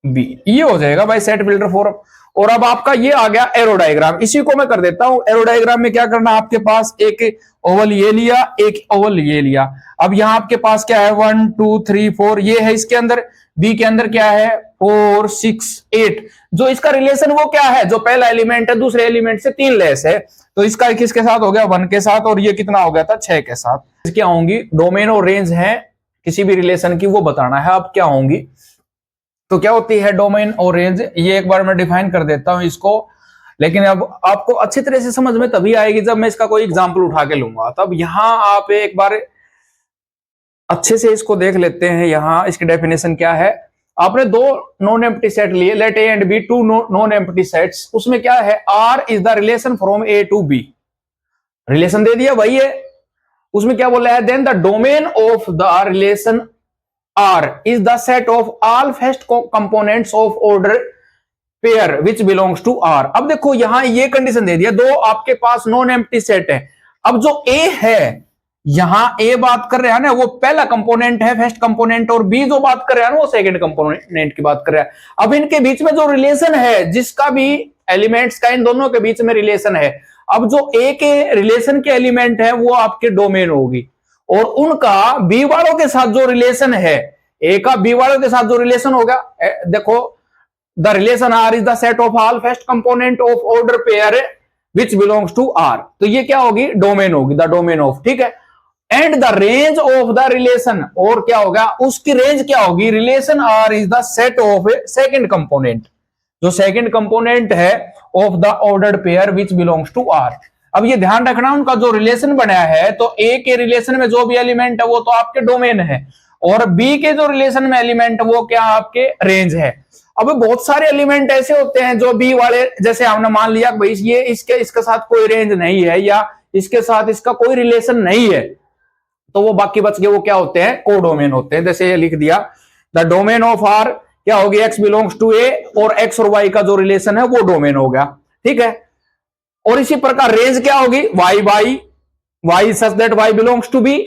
B, ये हो जाएगा भाई सेट बिल्डर फॉर्म। और अब आपका ये आ गया एरो डायग्राम, इसी को मैं कर देता हूं। एरो डायग्राम में क्या करना, आपके पास एक ओवल ये लिया, एक ओवल ये लिया। अब यहां आपके पास क्या है, 1 2 3 4, ये है इसके अंदर, B के अंदर क्या है, 4 6 8। जो इसका रिलेशन वो क्या है, जो पहला एलिमेंट है दूसरे एलिमेंट से 3 लेस है, तो इसका किसके साथ हो गया, 1 के साथ, और ये कितना हो गया था, 6 के साथ। क्या होंगी, डोमेन और रेंज है किसी भी रिलेशन की, वो बताना है। अब क्या होंगी, तो क्या होती है डोमेन और रेंज, ये एक बार मैं डिफाइन कर देता हूं इसको, लेकिन अब आपको अच्छी तरह से समझ में तभी आएगी जब मैं इसका कोई एग्जांपल उठा के लूंगा। तब यहां आप एक बार अच्छे से इसको देख लेते हैं। यहां इसकी डेफिनेशन क्या है, आपने 2 नॉन एम्प्टी सेट लिए, let A and B 2 non empty sets, उसमें क्या है, R is the relation from A to B, relation दे दिया, वही है। उसमें क्या बोला है, then the domain of the relation R is the set of all first components of order pair which belongs to R। अब देखो यहां ये कंडीशन दे दिया, 2 आपके पास नॉन एम्प्टी सेट है। अब जो A है, यहां A बात कर रहा है ना, वो पहला कंपोनेंट है, फर्स्ट कंपोनेंट, और B जो बात कर रहा है ना, वो सेकंड कंपोनेंट की बात कर रहा है। अब इनके बीच में जो रिलेशन है, जिसका भी एलिमेंट्स का इन दोनों के बीच में रिलेशन है, अब जो A के रिलेशन के एलिमेंट है वो आपके डोमेन होगी, और उनका B वालों के साथ जो रिलेशन है, A का B वालों के साथ जो रिलेशन होगा, देखो the relation R is the set of all first component of order pair which belongs to R, तो ये क्या होगी, डोमेन होगी, द डोमेन ऑफ, ठीक है। And the range of the relation, और क्या होगा, उसकी रेंज क्या होगी, relation R is the set of a second component, जो सेकंड कंपोनेंट है of the ordered pair which belongs to R। अब ये ध्यान रखना, उनका जो रिलेशन बनाया है, तो A के रिलेशन में जो भी एलिमेंट है वो तो आपके डोमेन है, और B के जो रिलेशन में एलिमेंट वो क्या आपके रेंज है। अब बहुत सारे एलिमेंट ऐसे होते हैं जो B वाले, जैसे हमने मान लिया भाई ये इसके साथ कोई रेंज नहीं है, या इसके साथ इसका कोई रिलेशन नहीं है, तो वो बाकी बच गए, वो क्या होते हैं, कोडोमेन होते हैं। जैसे ये लिख दिया, द डोमेन ऑफ R क्या होगी, X बिलोंग्स टू A, और X और Y का जो रिलेशन है वो डोमेन हो गया, ठीक है। और इसी प्रकार रेंज क्या होगी, Y such that Y belongs to B,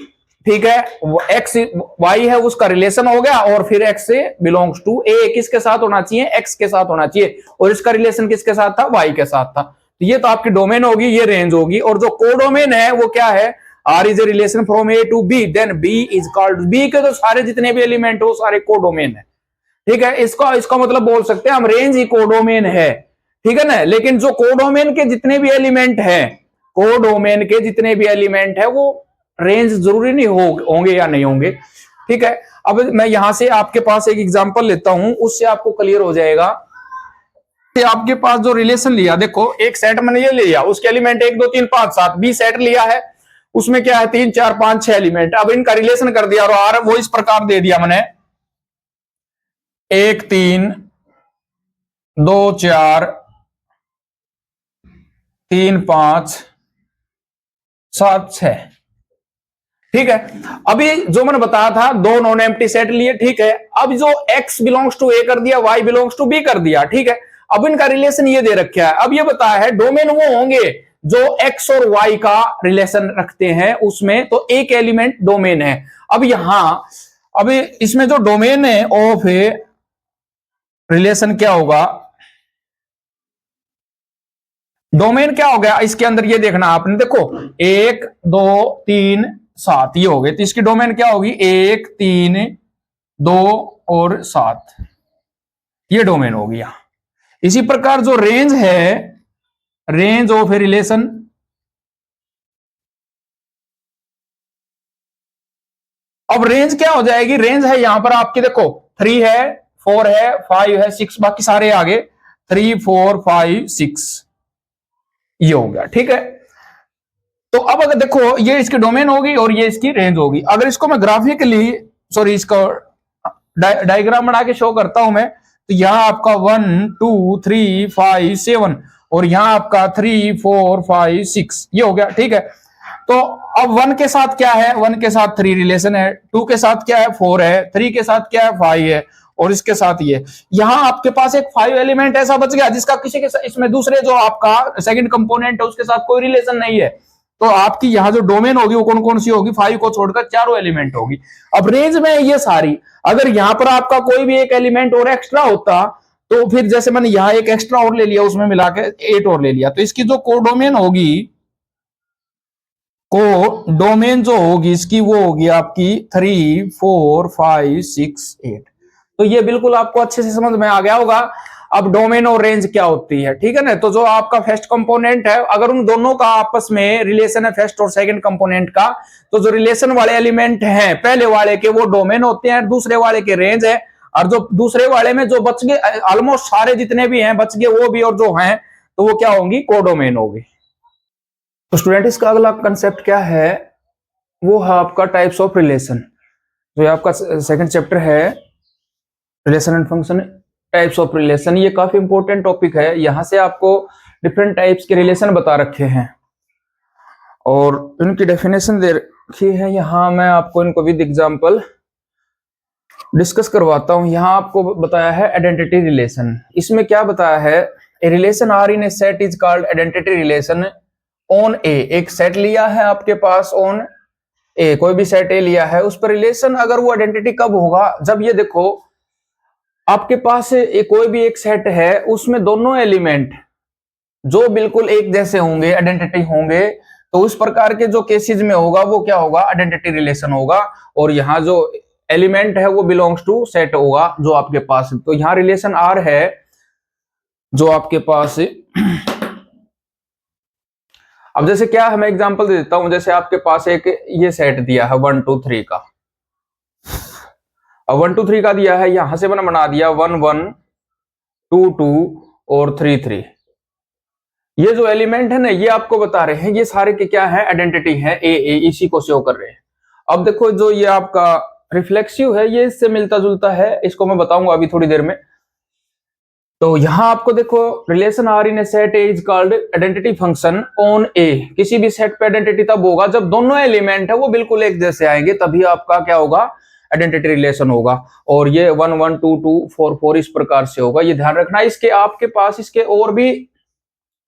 ठीक है, X Y है उसका रिलेशन हो गया, और फिर X से बिलोंग्स टू A किसके साथ होना चाहिए, X के साथ होना चाहिए, और इसका रिलेशन किसके साथ था, Y के साथ था। तो ये तो आपकी डोमेन होगी, ये रेंज होगी। और जो कोडोमेन है वो क्या है, R is a relation from A to B, then B is called, B के तो सारे जितने भी एलिमेंट हो सारे कोडोमेन है। ठीक है, इसका मतलब बोल सकते हैं हम रेंज ही कोडोमेन है। ठीक है ना, लेकिन जो कोडोमेन के जितने भी एलिमेंट है, कोडोमेन के जितने भी एलिमेंट है वो रेंज जरूरी नहीं होंगे या नहीं होंगे। ठीक है, अब मैं यहां से आपके पास एक एग्जांपल लेता हूं, उससे आपको क्लियर हो जाएगा। आपके पास जो रिलेशन लिया, देखो एक सेट मैंने ये लिया, उसके एलिमेंट 1 2 3 5 7, बी सेट लिया है, उसमें क्या है 3 4 5 6 एलिमेंट। अब इनका रिलेशन कर दिया और आर वो इस प्रकार दे दिया मैंने 1 3 2 4 3 5 7 6। ठीक है, अभी जो मैंने बताया था दो नॉन एम्प्टी सेट लिए। ठीक है, अब जो x बिलोंग्स टू ए कर दिया, y बिलोंग्स टू बी कर दिया। ठीक है, अब इनका रिलेशन ये दे रखा है। अब ये बताया है डोमेन वो होंगे जो x और y का रिलेशन रखते हैं उसमें, तो एक एलिमेंट डोमेन है। अब यहां अभी इसमें जो डोमेन है ऑफ ए रिलेशन क्या होगा, डोमेन क्या हो गया इसके अंदर, ये देखना आपने, देखो 1 2 3 7 ये हो गए, तो इसकी डोमेन क्या होगी 1 3 2 और 7, ये डोमेन हो गया। इसी प्रकार जो रेंज है, रेंज ऑफ ए रिलेशन, अब रेंज क्या हो जाएगी, रेंज है यहां पर आपके देखो 3 है 4 है 5 है 6, बाकी सारे आगे 3 4 5 6 ये हो गया। ठीक है, तो अब अगर देखो ये इसकी डोमेन होगी और ये इसकी रेंज होगी। अगर इसको मैं ग्राफिकली, सॉरी इसको डायग्राम बना के शो करता हूं मैं, तो यहां आपका 1 2 3 5 7 और यहां आपका 3 4 5 6 ये हो गया। ठीक है, तो अब 1 के साथ क्या है, 1 के साथ 3 रिलेशन है, 2 के साथ क्या है 4 है, 3 के साथ क्या है 5 है, और इसके साथ ये, यहां आपके पास एक 5 एलिमेंट ऐसा बच गया जिसका किसी के साथ, इसमें दूसरे जो आपका सेकंड कंपोनेंट है उसके साथ कोई रिलेशन नहीं है। तो आपकी यहां जो डोमेन होगी वो कौन कौन सी होगी, 5 को छोड़कर चारों एलिमेंट होगी। अब रेंज में ये सारी, अगर यहां पर आपका कोई भी एक एलिमेंट और एक्स्ट्रा होता, तो फिर जैसे मैंने यहां एक एक्स्ट्रा और ले लिया, उसमें मिला के 8 और ले लिया, तो इसकी जो कोडोमेन होगी, को डोमेन जो होगी इसकी वो होगी आपकी 3 4 5 6 8। तो ये बिल्कुल आपको अच्छे से समझ में आ गया होगा अब डोमेन और रेंज क्या होती है। ठीक है ना, तो जो आपका फर्स्ट कंपोनेंट है, अगर उन दोनों का आपस में रिलेशन है फर्स्ट और सेकंड कंपोनेंट का, तो जो रिलेशन वाले एलिमेंट हैं पहले वाले के वो डोमेन होते हैं, दूसरे वाले के रेंज है, और जो दूसरे वाले में जो बच गए ऑलमोस्ट सारे जितने भी हैं बच गए वो भी, और जो हैं तो वो क्या होंगी, कोडोमेन होगी। तो स्टूडेंट इसका अगला कंसेप्ट क्या है, वो है आपका टाइप्स ऑफ रिलेशन। जो आपका सेकंड चैप्टर है relation and function, types of relation, ये काफी इंपॉर्टेंट टॉपिक है। यहां से आपको डिफरेंट टाइप्स के रिलेशन बता रखे हैं और इनकी डेफिनेशन दे रखी है। यहां मैं आपको इनको विद एग्जांपल डिस्कस करवाता हूं। यहां आपको बताया है आइडेंटिटी रिलेशन। इसमें क्या बताया है, a relation R in a set is called identity relation on A. एक सेट लिया है आपके पास ऑन ए, कोई भी सेट ए लिया है, उस पर रिलेशन अगर वो आइडेंटिटी कब होगा, जब ये देखो आपके पास कोई भी एक सेट है उसमें दोनों एलिमेंट जो बिल्कुल एक जैसे होंगे, आइडेंटिटी होंगे, तो उस प्रकार के जो केसेस में होगा वो क्या होगा, आइडेंटिटी रिलेशन होगा। और यहाँ जो एलिमेंट है वो बिलोंग्स टू सेट होगा जो आपके पास। तो यहाँ रिलेशन आर है जो आपके पास अब जैसे क्या है, मैं एग्जांपल दे देता हूं। जैसे आपके पास एक ये सेट दिया है 1 2 3 का, अब 1 2 3 का दिया है, यहां से मैंने बना दिया 1 1 2 2 और 3 3। ये जो एलिमेंट है ना, ये आपको बता रहे हैं ये सारे के क्या है, आइडेंटिटी है ए, इसी को शो कर रहे हैं। अब देखो जो ये आपका रिफ्लेक्सिव है ये इससे मिलता जुलता है, इसको मैं बताऊंगा अभी थोड़ी देर में। तो यहां आपको देखो relation R in a set A is called identity function on A. किसी भी सेट पे आइडेंटिटी तब होगा जब दोनों एलिमेंट है वो बिल्कुल एक जैसे आएंगे, तभी आपका क्या होगा, आइडेंटिटी रिलेशन होगा। और ये 1 1 2 2 4 4 इस प्रकार से होगा, ये ध्यान रखना। इसके आपके पास इसके और भी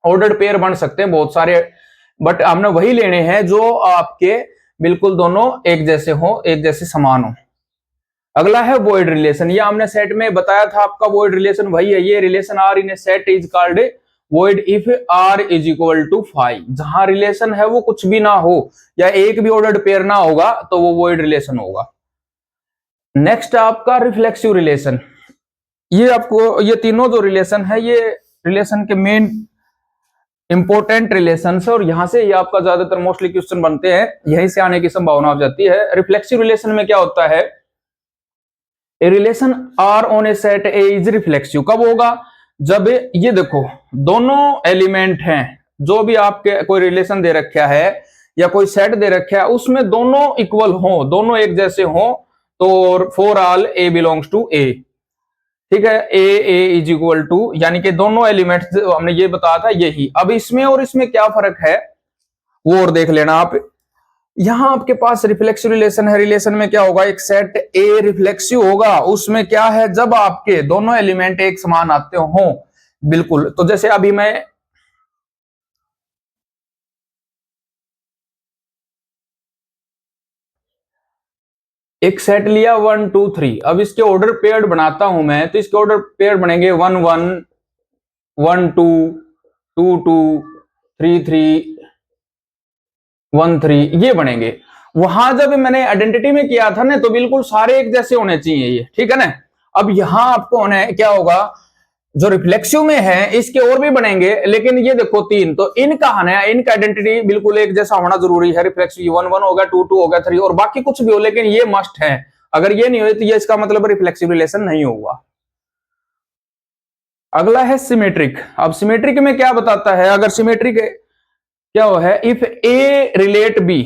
ऑर्डर्ड पेयर बन सकते हैं बहुत सारे, बट हमने वही लेने हैं जो आपके बिल्कुल दोनों एक जैसे हो, एक जैसे समान हो। अगला है वॉइड रिलेशन। ये हमने सेट में बताया था आपका वॉइड रिलेशन वही है। ये relation R in a set is called void if R is equal to 5, जहां रिलेशन है वो कुछ भी ना हो या एक भी ऑर्डर्ड पेयर ना होगा तो वो वॉइड रिलेशन होगा। नेक्स्ट आपका रिफ्लेक्सिव रिलेशन। ये आपको ये तीनों जो रिलेशन है ये रिलेशन के मेन इंपॉर्टेंट रिलेशन है और यहां से ये आपका ज्यादातर मोस्टली क्वेश्चन बनते हैं, यहीं से आने की संभावना हो जाती है। रिफ्लेक्सिव रिलेशन में क्या होता है, a relation R on a set A is reflexive कब होगा, जब ये देखो दोनों एलिमेंट हैं, जो भी आपके कोई रिलेशन दे रखा है या कोई सेट दे रखा है उसमें दोनों इक्वल हो, दोनों एक जैसे हो, तो for all a belongs to A, ठीक है, ए इज इक्वल टू, यानी कि दोनों एलिमेंट्स हमने ये बताया था यही। अब इसमें और इसमें क्या फर्क है वो और देख लेना आप। यहां आपके पास रिफ्लेक्सिव रिलेशन है, रिलेशन में क्या होगा, एक सेट ए रिफ्लेक्सिव होगा, उसमें क्या है जब आपके दोनों एलिमेंट एक समान आते हो, बिल्कुल। तो जैसे अभी मैं एक सेट लिया 1 2 3, अब इसके ऑर्डर पेयर्ड बनाता हूं मैं, तो इसके ऑर्डर पेयर्ड बनेंगे 1 1 1 2 2 2 3 3 1 3, ये बनेंगे। वहां जब मैंने आइडेंटिटी में किया था ना तो बिल्कुल सारे एक जैसे होने चाहिए ये, ठीक है ना। अब यहां आपको होना क्या होगा, जो रिफ्लेक्सिव में है इसके और भी बनेंगे, लेकिन ये देखो 3, तो इनका है इनका आइडेंटिटी बिल्कुल एक जैसा होना जरूरी है। रिफ्लेक्सिव 1 1 होगा, 2 2 होगा, 3 और बाकी कुछ भी हो, लेकिन ये मस्ट है। अगर ये नहीं हो तो ये इसका मतलब रिफ्लेक्सिव रिलेशन नहीं होगा। अगला है सिमेट्रिक। अब सिमेट्रिक में क्या बताता है, अगर सिमेट्रिक क्या हो है, if A relate B,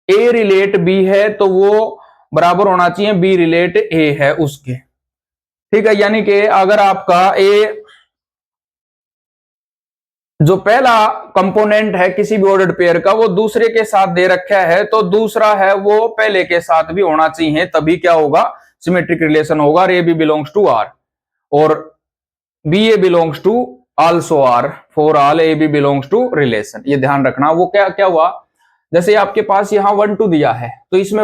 A relate B है तो वो बराबर होना चाहिए बी रिलेट ए है उसके, ठीक है। यानी कि अगर आपका ए जो पहला कंपोनेंट है किसी भी ऑर्डर्ड पेयर का वो दूसरे के साथ दे रखा है, तो दूसरा है वो पहले के साथ भी होना चाहिए, तभी क्या होगा, सिमेट्रिक रिलेशन होगा। A B belongs to R और B A belongs to also R, for all a B belongs to relation. ये ध्यान रखना। वो क्या क्या हुआ, जैसे आपके पास यहाँ 1 2 दिया है तो इसमें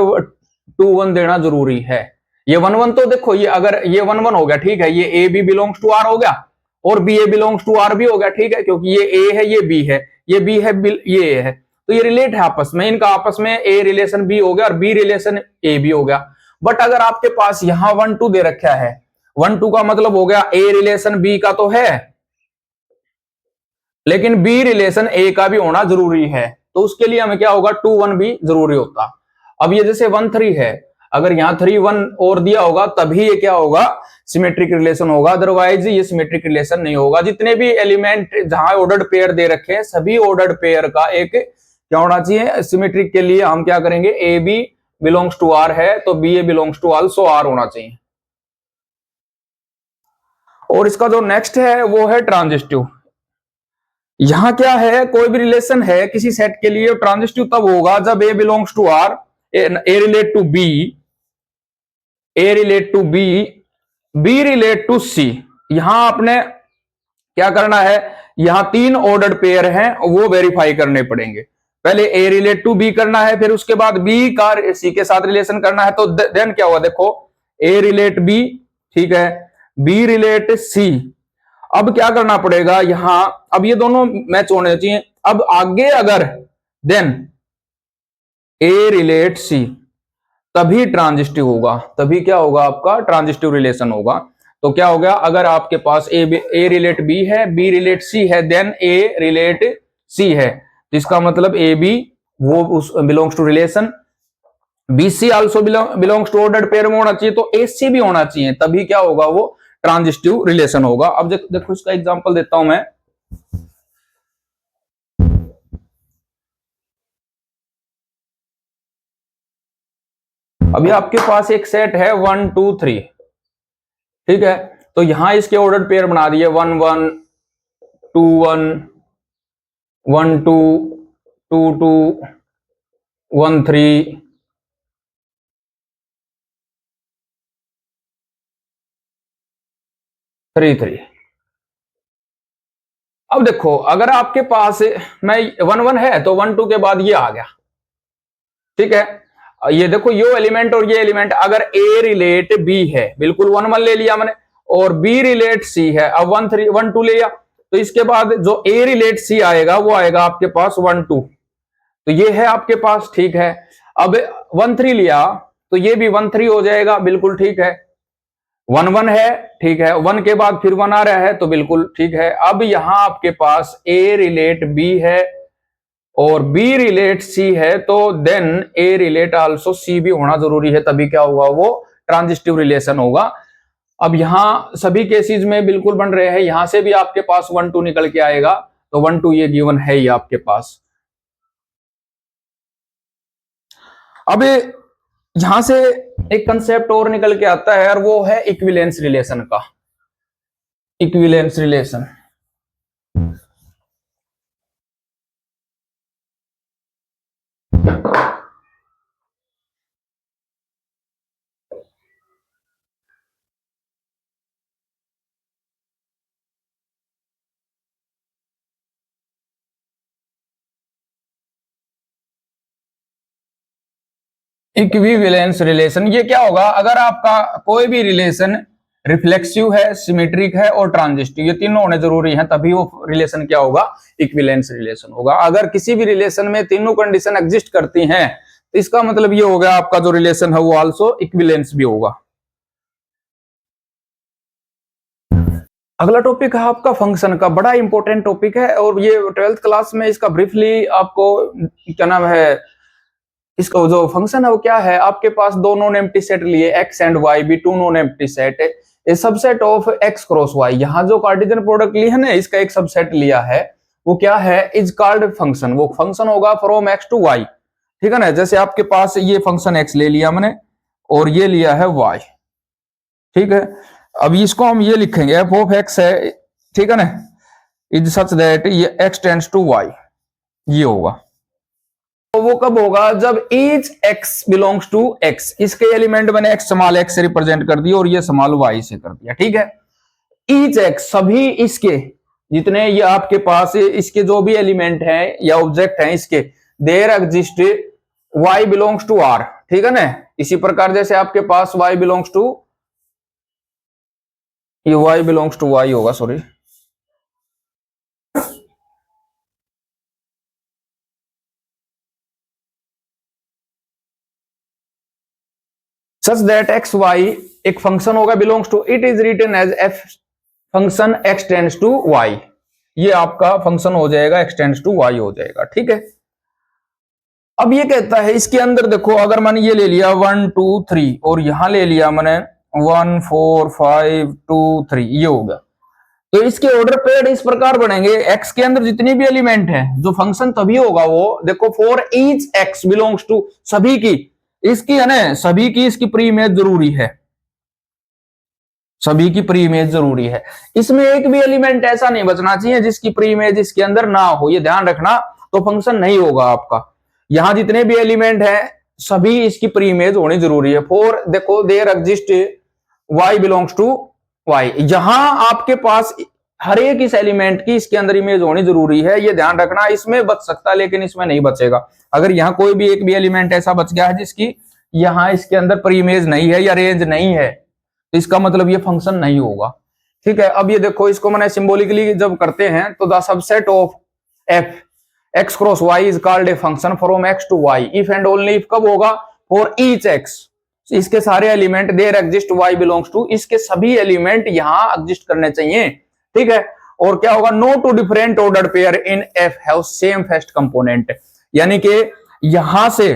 2 1 देना जरूरी है। ये 1 1 तो देखो ये अगर ये 1 1 हो गया, ठीक है, ये A B belongs to R हो गया और B A belongs to R भी हो गया, ठीक है, क्योंकि ये ए है ये बी है, ये बी है ये ए है, तो ये रिलेट है आपस में, इनका आपस में ए रिलेशन बी हो गया और बी रिलेशन ए बी हो गया। बट अगर आपके पास यहाँ 1 2 दे रखा है, 1 2 का मतलब हो गया ए रिलेशन बी का तो है, लेकिन बी रिलेशन ए का भी होना जरूरी है, तो उसके लिए हमें क्या होगा 2 1 भी जरूरी होता। अब ये जैसे 1 3 है, अगर यहां 3 1 और दिया होगा तभी ये क्या होगा, सिमेट्रिक रिलेशन होगा, अदरवाइज ये सिमेट्रिक रिलेशन नहीं होगा। जितने भी एलिमेंट जहां ऑर्डर्ड पेयर दे रखे हैं सभी ऑर्डर्ड पेयर का एक क्या होना चाहिए, सिमेट्रिक के लिए हम क्या करेंगे, A B belongs to R है तो B A belongs to also R होना चाहिए। और इसका जो नेक्स्ट है वो है ट्रांजिस्टिव। यहां क्या है, कोई भी रिलेशन है किसी सेट के लिए ट्रांजिस्टिव तब होगा जब a belongs to R, a relate to B, A relate to b, b relate to c. यहां आपने क्या करना है, यहां 3 ऑर्डर्ड पेयर हैं वो वेरीफाई करने पड़ेंगे। पहले ए रिलेट टू बी करना है, फिर उसके बाद बी का सी के साथ रिलेशन करना है, तो देन क्या हुआ, देखो ए रिलेट बी, ठीक है, बी रिलेट सी। अब क्या करना पड़ेगा यहां, अब ये दोनों मैच होने चाहिए। अब आगे अगर देन ए रिलेट सी तभी ट्रांजिस्टिव होगा, तभी क्या होगा आपका ट्रांजिस्टिव रिलेशन होगा। तो क्या हो गया, अगर आपके पास ए रिलेट बी है, बी रिलेट सी है, देन ए रिलेट सी है, तो इसका मतलब ए बी वो उस belongs to relation, B C also belongs to ordered pair में होना चाहिए, तो ए सी भी होना चाहिए, तभी क्या होगा वो ट्रांजिस्टिव रिलेशन होगा। अब देखो इसका एग्जांपल देता हूं मैं। अभी आपके पास एक सेट है 1 2 3, ठीक है, तो यहां इसके ऑर्डर पेयर बना दिए 1 1 2 1 1 2 2 2 1 3 3 3। अब देखो अगर आपके पास मैं 1 1 है तो 1 2 के बाद ये आ गया, ठीक है, ये देखो ये एलिमेंट और ये एलिमेंट, अगर ए रिलेट बी है, बिल्कुल 1 1 ले लिया मैंने, और बी रिलेट सी है, अब 1 3 1 2 ले लिया, तो इसके बाद जो ए रिलेट सी आएगा वो आएगा आपके पास 1 2, तो ये है आपके पास, ठीक है। अब 1 3 लिया तो ये भी 1 3 हो जाएगा, बिल्कुल ठीक है। 1 1 है, ठीक है, 1 के बाद फिर 1 आ रहा है तो बिल्कुल ठीक है। अब यहां आपके पास ए रिलेट बी है और बी रिलेट सी है, तो देन ए रिलेट आल्सो सी भी होना जरूरी है, तभी क्या होगा, वो ट्रांजिटिव रिलेशन होगा। अब यहां सभी केसेस में बिल्कुल बन रहे हैं, यहां से भी आपके पास 1 2 निकल के आएगा, तो 1 2 ये गिवन है ही आपके पास। अब यहां से एक कंसेप्ट और निकल के आता है और वो है इक्विवेलेंस रिलेशन का। इक्विवेलेंस रिलेशन, इक्विवेलेंस रिलेशन ये क्या होगा, अगर आपका कोई भी रिलेशन रिफ्लेक्सिव है, सिमेट्रिक है और ट्रांजिटिव, ये तीनों होने जरूरी हैं, तभी वो रिलेशन क्या होगा, इक्विवेलेंस रिलेशन होगा। अगर किसी भी रिलेशन में तीनों कंडीशन एग्जिस्ट करती हैं तो इसका मतलब ये हो गया आपका जो रिलेशन है वो आल्सो इक्विवेलेंस भी होगा। अगला टॉपिक है आपका फंक्शन का, बड़ा इंपॉर्टेंट टॉपिक है और ये 12th क्लास में इसका ब्रीफली आपको क्या नाम है, इसका जो फंक्शन है वो क्या है, आपके पास दो नॉन एम्प्टी सेट लिए x एंड y भी टू नॉन एम्प्टी सेट है, a subset of x cross y, यहाँ जो कार्टेशियन प्रोडक्ट ली है ना, इसका एक सबसेट लिया है, वो क्या है, इज कॉल्ड फंक्शन। वो फंक्शन होगा फ्रॉम x टू y, ठीक है ना। जैसे आपके पास ये फंक्शन x ले लिया मैंने और ये लिया है y, ठीक है। अब इसको हम ये लिखेंगे f ऑफ x है, ठीक है ना, इज सच दैट ये x टेंड्स टू y, ये होगा। तो वो कब होगा, जब each x belongs to x, इसके एलिमेंट मैंने x स्मॉल x से रिप्रेजेंट कर दिया और ये स्मॉल y से कर दिया, ठीक है। ईच x, सभी इसके जितने ये आपके पास इसके जो भी एलिमेंट हैं या ऑब्जेक्ट हैं इसके, there exist y belongs to r, ठीक है ना। इसी प्रकार जैसे आपके पास y बिलोंग्स टू, ये y बिलोंग्स टू y होगा, sorry, such that X Y एक फंक्शन होगा, belongs to, it is written as F function X tends to Y, ये आपका फंक्शन हो जाएगा, एक्स टेंड्स टू वाई हो जाएगा, ठीक है। अब ये कहता है इसके अंदर देखो, अगर मैंने ये ले लिया 1 2 3 और यहां ले लिया मैंने 1 4 5 2 3, ये होगा, तो इसके ऑर्डर पेड इस प्रकार बनेंगे, एक्स के अंदर जितनी भी एलिमेंट है जो फंक्शन तभी होगा वो, देखो for each X belongs to, सभी की इसकी है ना, सभी की इसकी प्री इमेज जरूरी है, सभी की प्री इमेज जरूरी है। इसमें एक भी एलिमेंट ऐसा नहीं बचना चाहिए जिसकी प्री इमेज इसके अंदर ना हो, ये ध्यान रखना, तो फंक्शन नहीं होगा आपका। यहां जितने भी एलिमेंट हैं सभी इसकी प्री इमेज होनी जरूरी है। फॉर देखो there exist y belongs to y, यहां आपके पास हर एक इस एलिमेंट की इसके अंदर इमेज होनी जरूरी है, ये ध्यान रखना। इसमें बच सकता है लेकिन इसमें नहीं बचेगा। अगर यहाँ कोई भी एक भी एलिमेंट ऐसा बच गया है जिसकी यहाँ इसके अंदर प्री इमेज नहीं है या रेंज नहीं है, तो इसका मतलब ये फंक्शन नहीं होगा, ठीक है। अब ये देखो, इसको मैंने सिंबॉलिकली जब करते हैं तो the subset of F X cross Y is called a function from X to Y, if and only if कब होगा, फॉर ईच एक्स, इसके सारे element there exist Y belongs to, इसके सभी एलिमेंट यहां एग्जिस्ट करने चाहिए, ठीक है। और क्या होगा, no two different order pair in F have same first component, यानी कि यहां से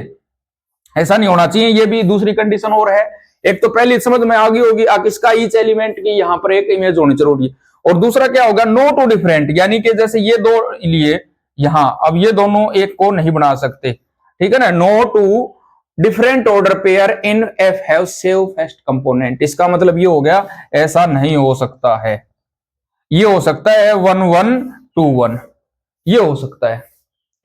ऐसा नहीं होना चाहिए। ये भी दूसरी कंडीशन और है, एक तो पहली समझ में आ गई होगी, इसका ईच एलिमेंट की यहां पर एक इमेज होनी जरूरी है। और दूसरा क्या होगा, नो टू डिफरेंट, यानी कि जैसे ये दो लिए यहां, अब ये दोनों एक को नहीं बना सकते, ठीक है ना। No two different order pair in F have same first component, इसका मतलब ये हो गया ऐसा नहीं हो सकता है, ये हो सकता है 1 1 2 1, ये हो सकता है,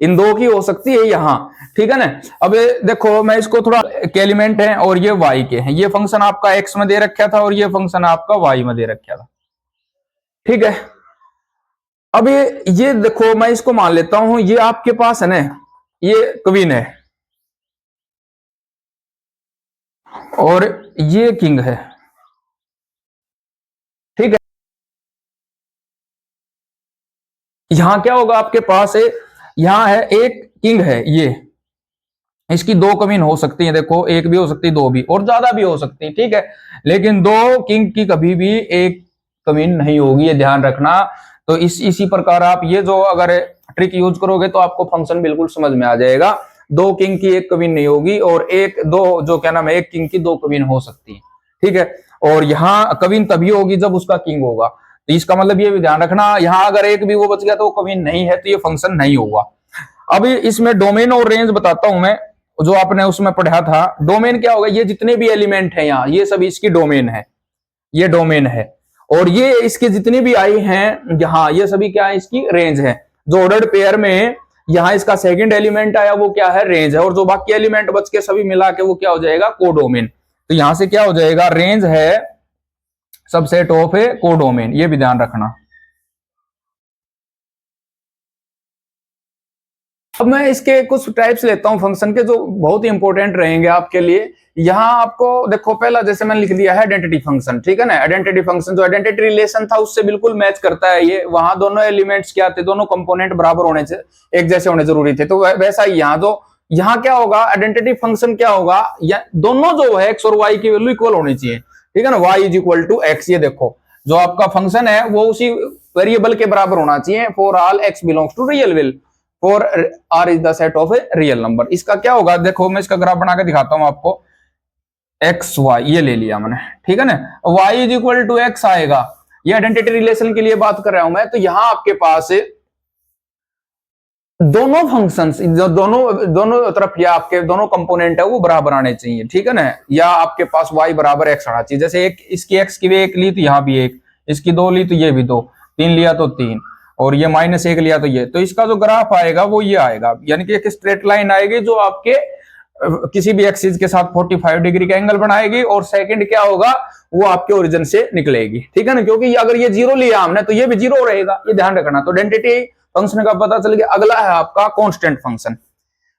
इन दो की हो सकती है यहां, ठीक है ना। अब देखो मैं इसको थोड़ा के एलिमेंट है और ये y के हैं, ये फंक्शन आपका x में दे रखा था और ये फंक्शन आपका y में दे रखा था, ठीक है। अब ये देखो मैं इसको मान लेता हूं, ये आपके पास है ना, ये क्वीन है और ये किंग है, ठीक है। यहां क्या होगा आपके पास है, यहां है एक किंग है, ये इसकी दो कमीन हो सकती है, देखो एक भी हो सकती है, दो भी, और ज्यादा भी हो सकती है, ठीक है, लेकिन दो किंग की कभी भी एक कमीन नहीं होगी, ये ध्यान रखना। तो इसी प्रकार आप ये जो अगर ट्रिक यूज करोगे तो आपको फंक्शन बिल्कुल समझ में आ जाएगा। दो किंग की एक कमीन नहीं होगी, और एक दो जो क्या नाम है, एक किंग की दो कमीन हो सकती है, ठीक है। और यहाँ कमीन तभी होगी जब उसका किंग होगा, तो इसका मतलब ये भी ध्यान रखना, यहाँ अगर एक भी वो बच गया तो वो कमीन नहीं है, तो ये फंक्शन नहीं होगा। अभी इसमें डोमेन और रेंज बताता हूं मैं, जो आपने उसमें पढ़ा था। डोमेन क्या होगा, ये जितने भी एलिमेंट हैं यहाँ, ये सब इसकी डोमेन है, ये डोमेन है। और ये इसके जितनी भी आई हैं यहाँ, ये सभी क्या है, इसकी रेंज है। जो ऑर्डर्ड पेयर में यहाँ इसका सेकंड एलिमेंट आया वो क्या है, रेंज है, और जो बाकी एलिमेंट बच के सभी मिला के वो क्या हो जाएगा, कोडोमेन। तो यहां से क्या हो जाएगा, रेंज है सबसेट ऑफ ए कोडोमेन, ये भी ध्यान रखना। अब मैं इसके कुछ टाइप्स लेता हूं फंक्शन के, जो बहुत ही इंपॉर्टेंट रहेंगे आपके लिए। यहाँ आपको देखो, पहला जैसे मैंने लिख दिया है आइडेंटिटी फंक्शन, ठीक है ना। आइडेंटिटी फंक्शन जो आइडेंटिटी रिलेशन था उससे बिल्कुल मैच करता है ये। वहां दोनों एलिमेंट्स क्या थे, दोनों कंपोनेंट बराबर होने से एक जैसे होने जरूरी थे, तो वैसा ही यहाँ जो यहाँ क्या होगा, आइडेंटिटी फंक्शन क्या होगा, या दोनों जो है एक्स और वाई की वैल्यू इक्वल होनी चाहिए, ठीक है ना। Y is equal to X, ये देखो जो आपका फंक्शन है वो उसी वेरिएबल के बराबर होना चाहिए। For all X belongs to real will, for R is the set of a real number. इसका क्या होगा, देखो मैं इसका ग्राफ बना के दिखाता हूं आपको। एक्स वाई ये ले लिया मैंने, ठीक है ना। Y is equal to X आएगा, ये आइडेंटिटी रिलेशन के लिए बात कर रहा हूं मैं। तो यहां आपके पास दोनों फंक्शंस, जो दोनों दोनों तरफ या आपके दोनों कंपोनेंट है वो बराबर आने चाहिए, ठीक है ना। या आपके पास y बराबर x आना चाहिए। जैसे एक इसकी x की भी एक ली तो यहाँ भी एक, इसकी दो ली तो ये भी दो, तीन लिया तो तीन, और ये माइनस एक लिया तो ये। तो इसका जो ग्राफ आएगा वो ये आएगा, यानी कि एक स्ट्रेट लाइन आएगी जो आपके किसी भी एक्सिस के साथ 45 डिग्री का एंगल बनाएगी, और सेकंड क्या होगा, वो आपके ओरिजिन से निकलेगी, ठीक है ना। क्योंकि अगर ये जीरो लिया हमने तो ये भी जीरो रहेगा, ये ध्यान रखना। तो आइडेंटिटी फंक्शन का पता चल गया। अगला है आपका कांस्टेंट फंक्शन।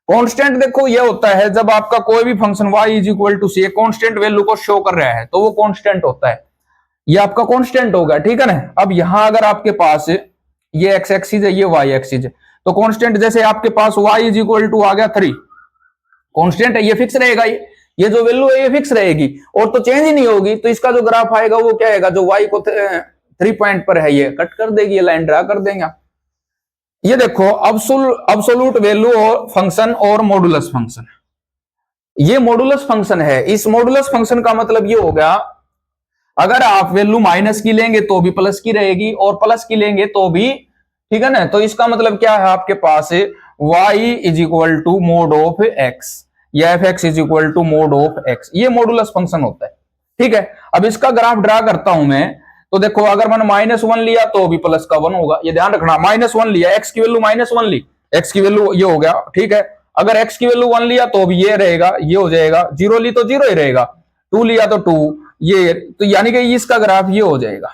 कांस्टेंट देखो ये होता है जब आपका कोई भी function y is equal to C constant value को शो कर रहा है, तो वो कांस्टेंट होता है, ये आपका कांस्टेंट होगा, ठीक है ना। अब यहां अगर आपके पास ये x एक्सिस है, ये y एक्सिस है, तो कांस्टेंट जैसे आपके पास y इज इक्वल टू आ गया 3, कांस्टेंट है, ये फिक्स रहेगा, ये जो वैल्यू है ये फिक्स रहेगी और तो चेंज ही नहीं होगी। तो इसका जो ग्राफ आएगा वो क्या आएगा, जो y को 3 पॉइंट पर है ये कट कर देगी, ये लाइन ड्रा कर देंगे। ये देखो अब्सोल्यूट वैल्यू और फंक्शन और मॉडुलस फंक्शन, ये मॉडुलस फंक्शन है। इस मॉडुलस फंक्शन का मतलब ये हो गया, अगर आप वैल्यू माइनस की लेंगे तो भी प्लस की रहेगी, और प्लस की लेंगे तो भी, ठीक है ना। तो इसका मतलब क्या है, आपके पास y is equal to mod of x, या F X is equal to mod of x, ये मॉडुलस फंक्शन होता है, ठीक है। अब इसका ग्राफ ड्रा करता हूं मैं, तो देखो अगर मैंने -1 लिया तो भी प्लस का 1 होगा, ये ध्यान रखना। -1 लिया, x की वैल्यू -1 ली, x की वैल्यू ये हो गया, ठीक है। अगर x की वैल्यू 1 लिया तो भी ये रहेगा, ये हो जाएगा। 0 ली तो 0 ही रहेगा, 2 लिया तो 2, ये तो यानी कि इसका ग्राफ ये हो जाएगा,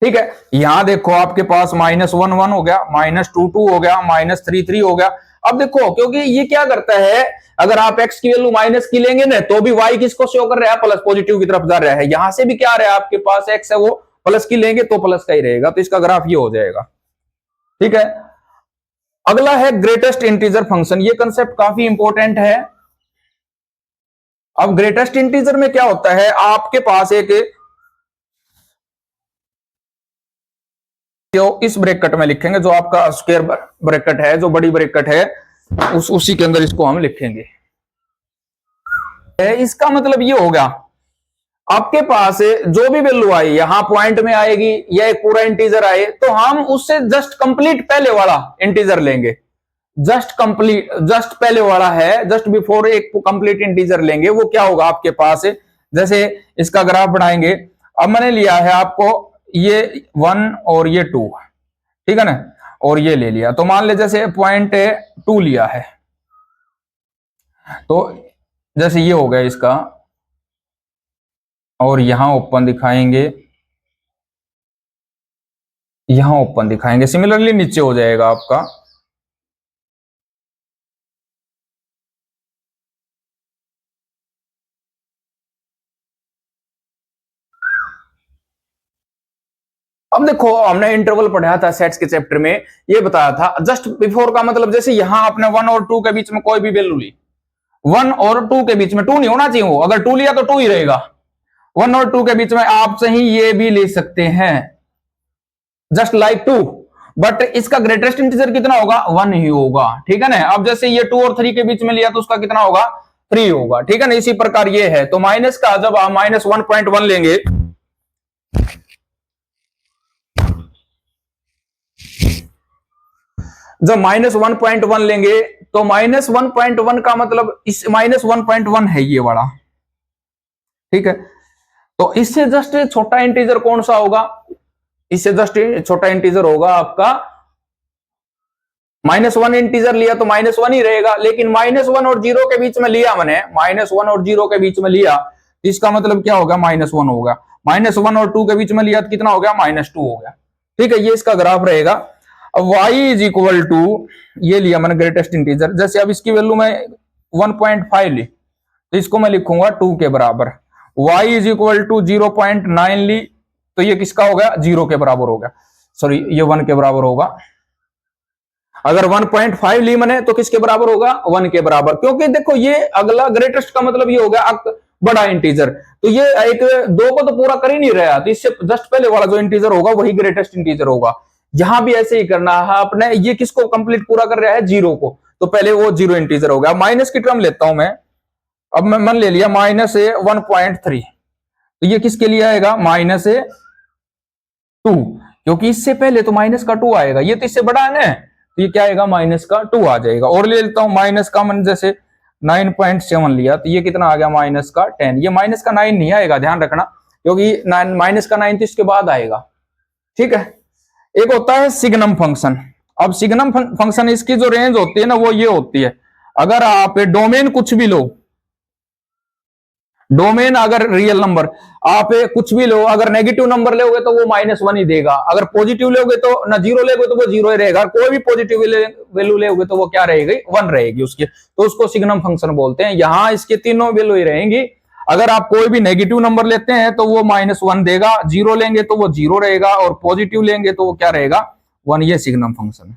ठीक है। यहां देखो आपके पास -1 1 हो गया, -2 2 हो गया, -3 3 हो गया। अब देखो क्योंकि ये क्या करता है, अगर आप x की वैल्यू माइनस की लेंगे ना तो भी y किसको शो कर रहा है, प्लस, पॉजिटिव की तरफ जा रहा है। यहां से भी क्या आ रहा है, आपके पास x है वो प्लस की लेंगे तो प्लस का ही रहेगा, तो इसका ग्राफ ये हो जाएगा, ठीक है। अगला है ग्रेटेस्ट इंटीजर फंक्शन, ये कंसेप्ट काफी इंपॉर्टेंट है। अब ग्रेटेस्ट इंटीजर में क्या होता है, आपके पास एक जो इस ब्रैकेट में लिखेंगे, जो आपका स्क्वायर ब्रैकेट है, जो बड़ी ब्रैकेट है, उसी के अंदर इसको हम लिखेंगे। इसका मतलब ये होगा, आपके पास जो भी वैल्यू आई यहां पॉइंट में आएगी या एक पूरा इंटीजर आए, तो हम उससे जस्ट कंप्लीट पहले वाला इंटीजर लेंगे। जस्ट कंप्लीट, जस्ट पहले वाला है, जस्ट बिफोर एक कंप्लीट इंटीजर लेंगे। वो क्या होगा आपके पास, जैसे इसका ग्राफ बनाएंगे। अब मैंने लिया है आपको ये 1 और ये 2, ठीक है ना, और ये ले लिया। तो मान ले जैसे पॉइंट 2 लिया है, तो जैसे ये हो गया इसका, और यहां ओपन दिखाएंगे, यहां ओपन दिखाएंगे, सिमिलरली नीचे हो जाएगा आपका। अब देखो हमने इंटरवल पढ़ा था सेट्स के चैप्टर में, ये बताया था जस्ट बिफोर का मतलब जैसे यहां आपने 1 और 2 के बीच में कोई भी वैल्यू ली, 1 और 2 के बीच में 2 नहीं होना चाहिए, वो अगर 2 लिया तो 2 ही रहेगा। 1 और 2 के बीच में आप सही ये भी ले सकते हैं जस्ट लाइक 2, बट इसका ग्रेटेस्ट इंटीजर कितना होगा, 1 ही होगा, ठीक है ना। अब जैसे ये 2 और 3 के बीच में लिया तो उसका कितना होगा, 3 होगा, ठीक है ना। इसी प्रकार ये है, तो माइनस का जब आप -1.1 लेंगे, जब -1.1 लेंगे तो -1.1 का मतलब इस -1.1 है ये वाला, ठीक है। तो इससे जस्ट छोटा इंटीजर कौन सा होगा, इससे जस्ट छोटा इंटीजर होगा आपका -1 इंटीजर लिया तो -1 ही रहेगा, लेकिन -1 और 0 के बीच में लिया मैंने, -1 और 0 के बीच में लिया तो इसका मतलब क्या होगा, -1 होगा। -1 और 2 के बीच में लिया तो कितना हो गया, -2 हो गया, ठीक है। ये इसका ग्राफ रहेगा। अब y इज इक्वल टू, ये लिया मैंने ग्रेटेस्ट इंटीजर, जैसे अब इसकी वैल्यू मैं 1.5 ली तो इसको मैं लिखूंगा 2 के बराबर। y इज इक्वल टू 0.9 ली तो ये किसका हो गया, 0 के बराबर हो गया, सॉरी ये 1 के बराबर होगा। अगर 1.5 ली मैंने तो किसके बराबर होगा, 1 के बराबर, क्योंकि देखो ये अगला ग्रेटेस्ट का मतलब ये हो गया बड़ा इंटीजर, तो ये एक 2 को तो पूरा कर ही नहीं रहा, तो इससे जस्ट पहले वाला जो इंटीजर होगा वही ग्रेटेस्ट इंटीजर होगा। यहां भी ऐसे ही करना है आपने, ये किसको कंप्लीट पूरा कर रहा है, 0 को, तो पहले वो 0 इंटीजर हो गया। माइनस की टर्म लेता हूं मैं, अब मैं मन ले लिया -1.3, तो ये किसके लिए आएगा, -2, क्योंकि इससे पहले तो माइनस का 2 आएगा, ये तो इससे बड़ा है ना, तो ये क्या आएगा, -2 आ जाएगा। और ले लेता हूं माइनस का, मन जैसे 9.7 लिया तो ये कितना आ गया, -10, ये -9 नहीं आएगा, ध्यान रखना, क्योंकि -9 तो इसके बाद आएगा, ठीक है। एक होता है सिग्नम फंक्शन। अब सिग्नम फंक्शन इसकी जो रेंज होती है ना वो ये होती है, अगर आप डोमेन कुछ भी लो, डोमेन अगर रियल नंबर आप कुछ भी लो, अगर नेगेटिव नंबर लोगे तो वो -1 ही देगा, अगर पॉजिटिव लोगे तो ना 0 लोगे तो वो 0 ही रहेगा, कोई भी पॉजिटिव वैल्यू लोगे तो वो क्या रहेगी, 1 रहेगी उसकी, तो उसको सिग्नम फंक्शन बोलते हैं। यहां इसके तीनों वैल्यू ही रहेंगी, अगर आप कोई भी नेगेटिव नंबर लेते हैं तो वो -1 देगा, 0 लेंगे तो वो 0 रहेगा, और पॉजिटिव लेंगे तो वो क्या रहेगा, 1, ये सिग्नम फंक्शन है।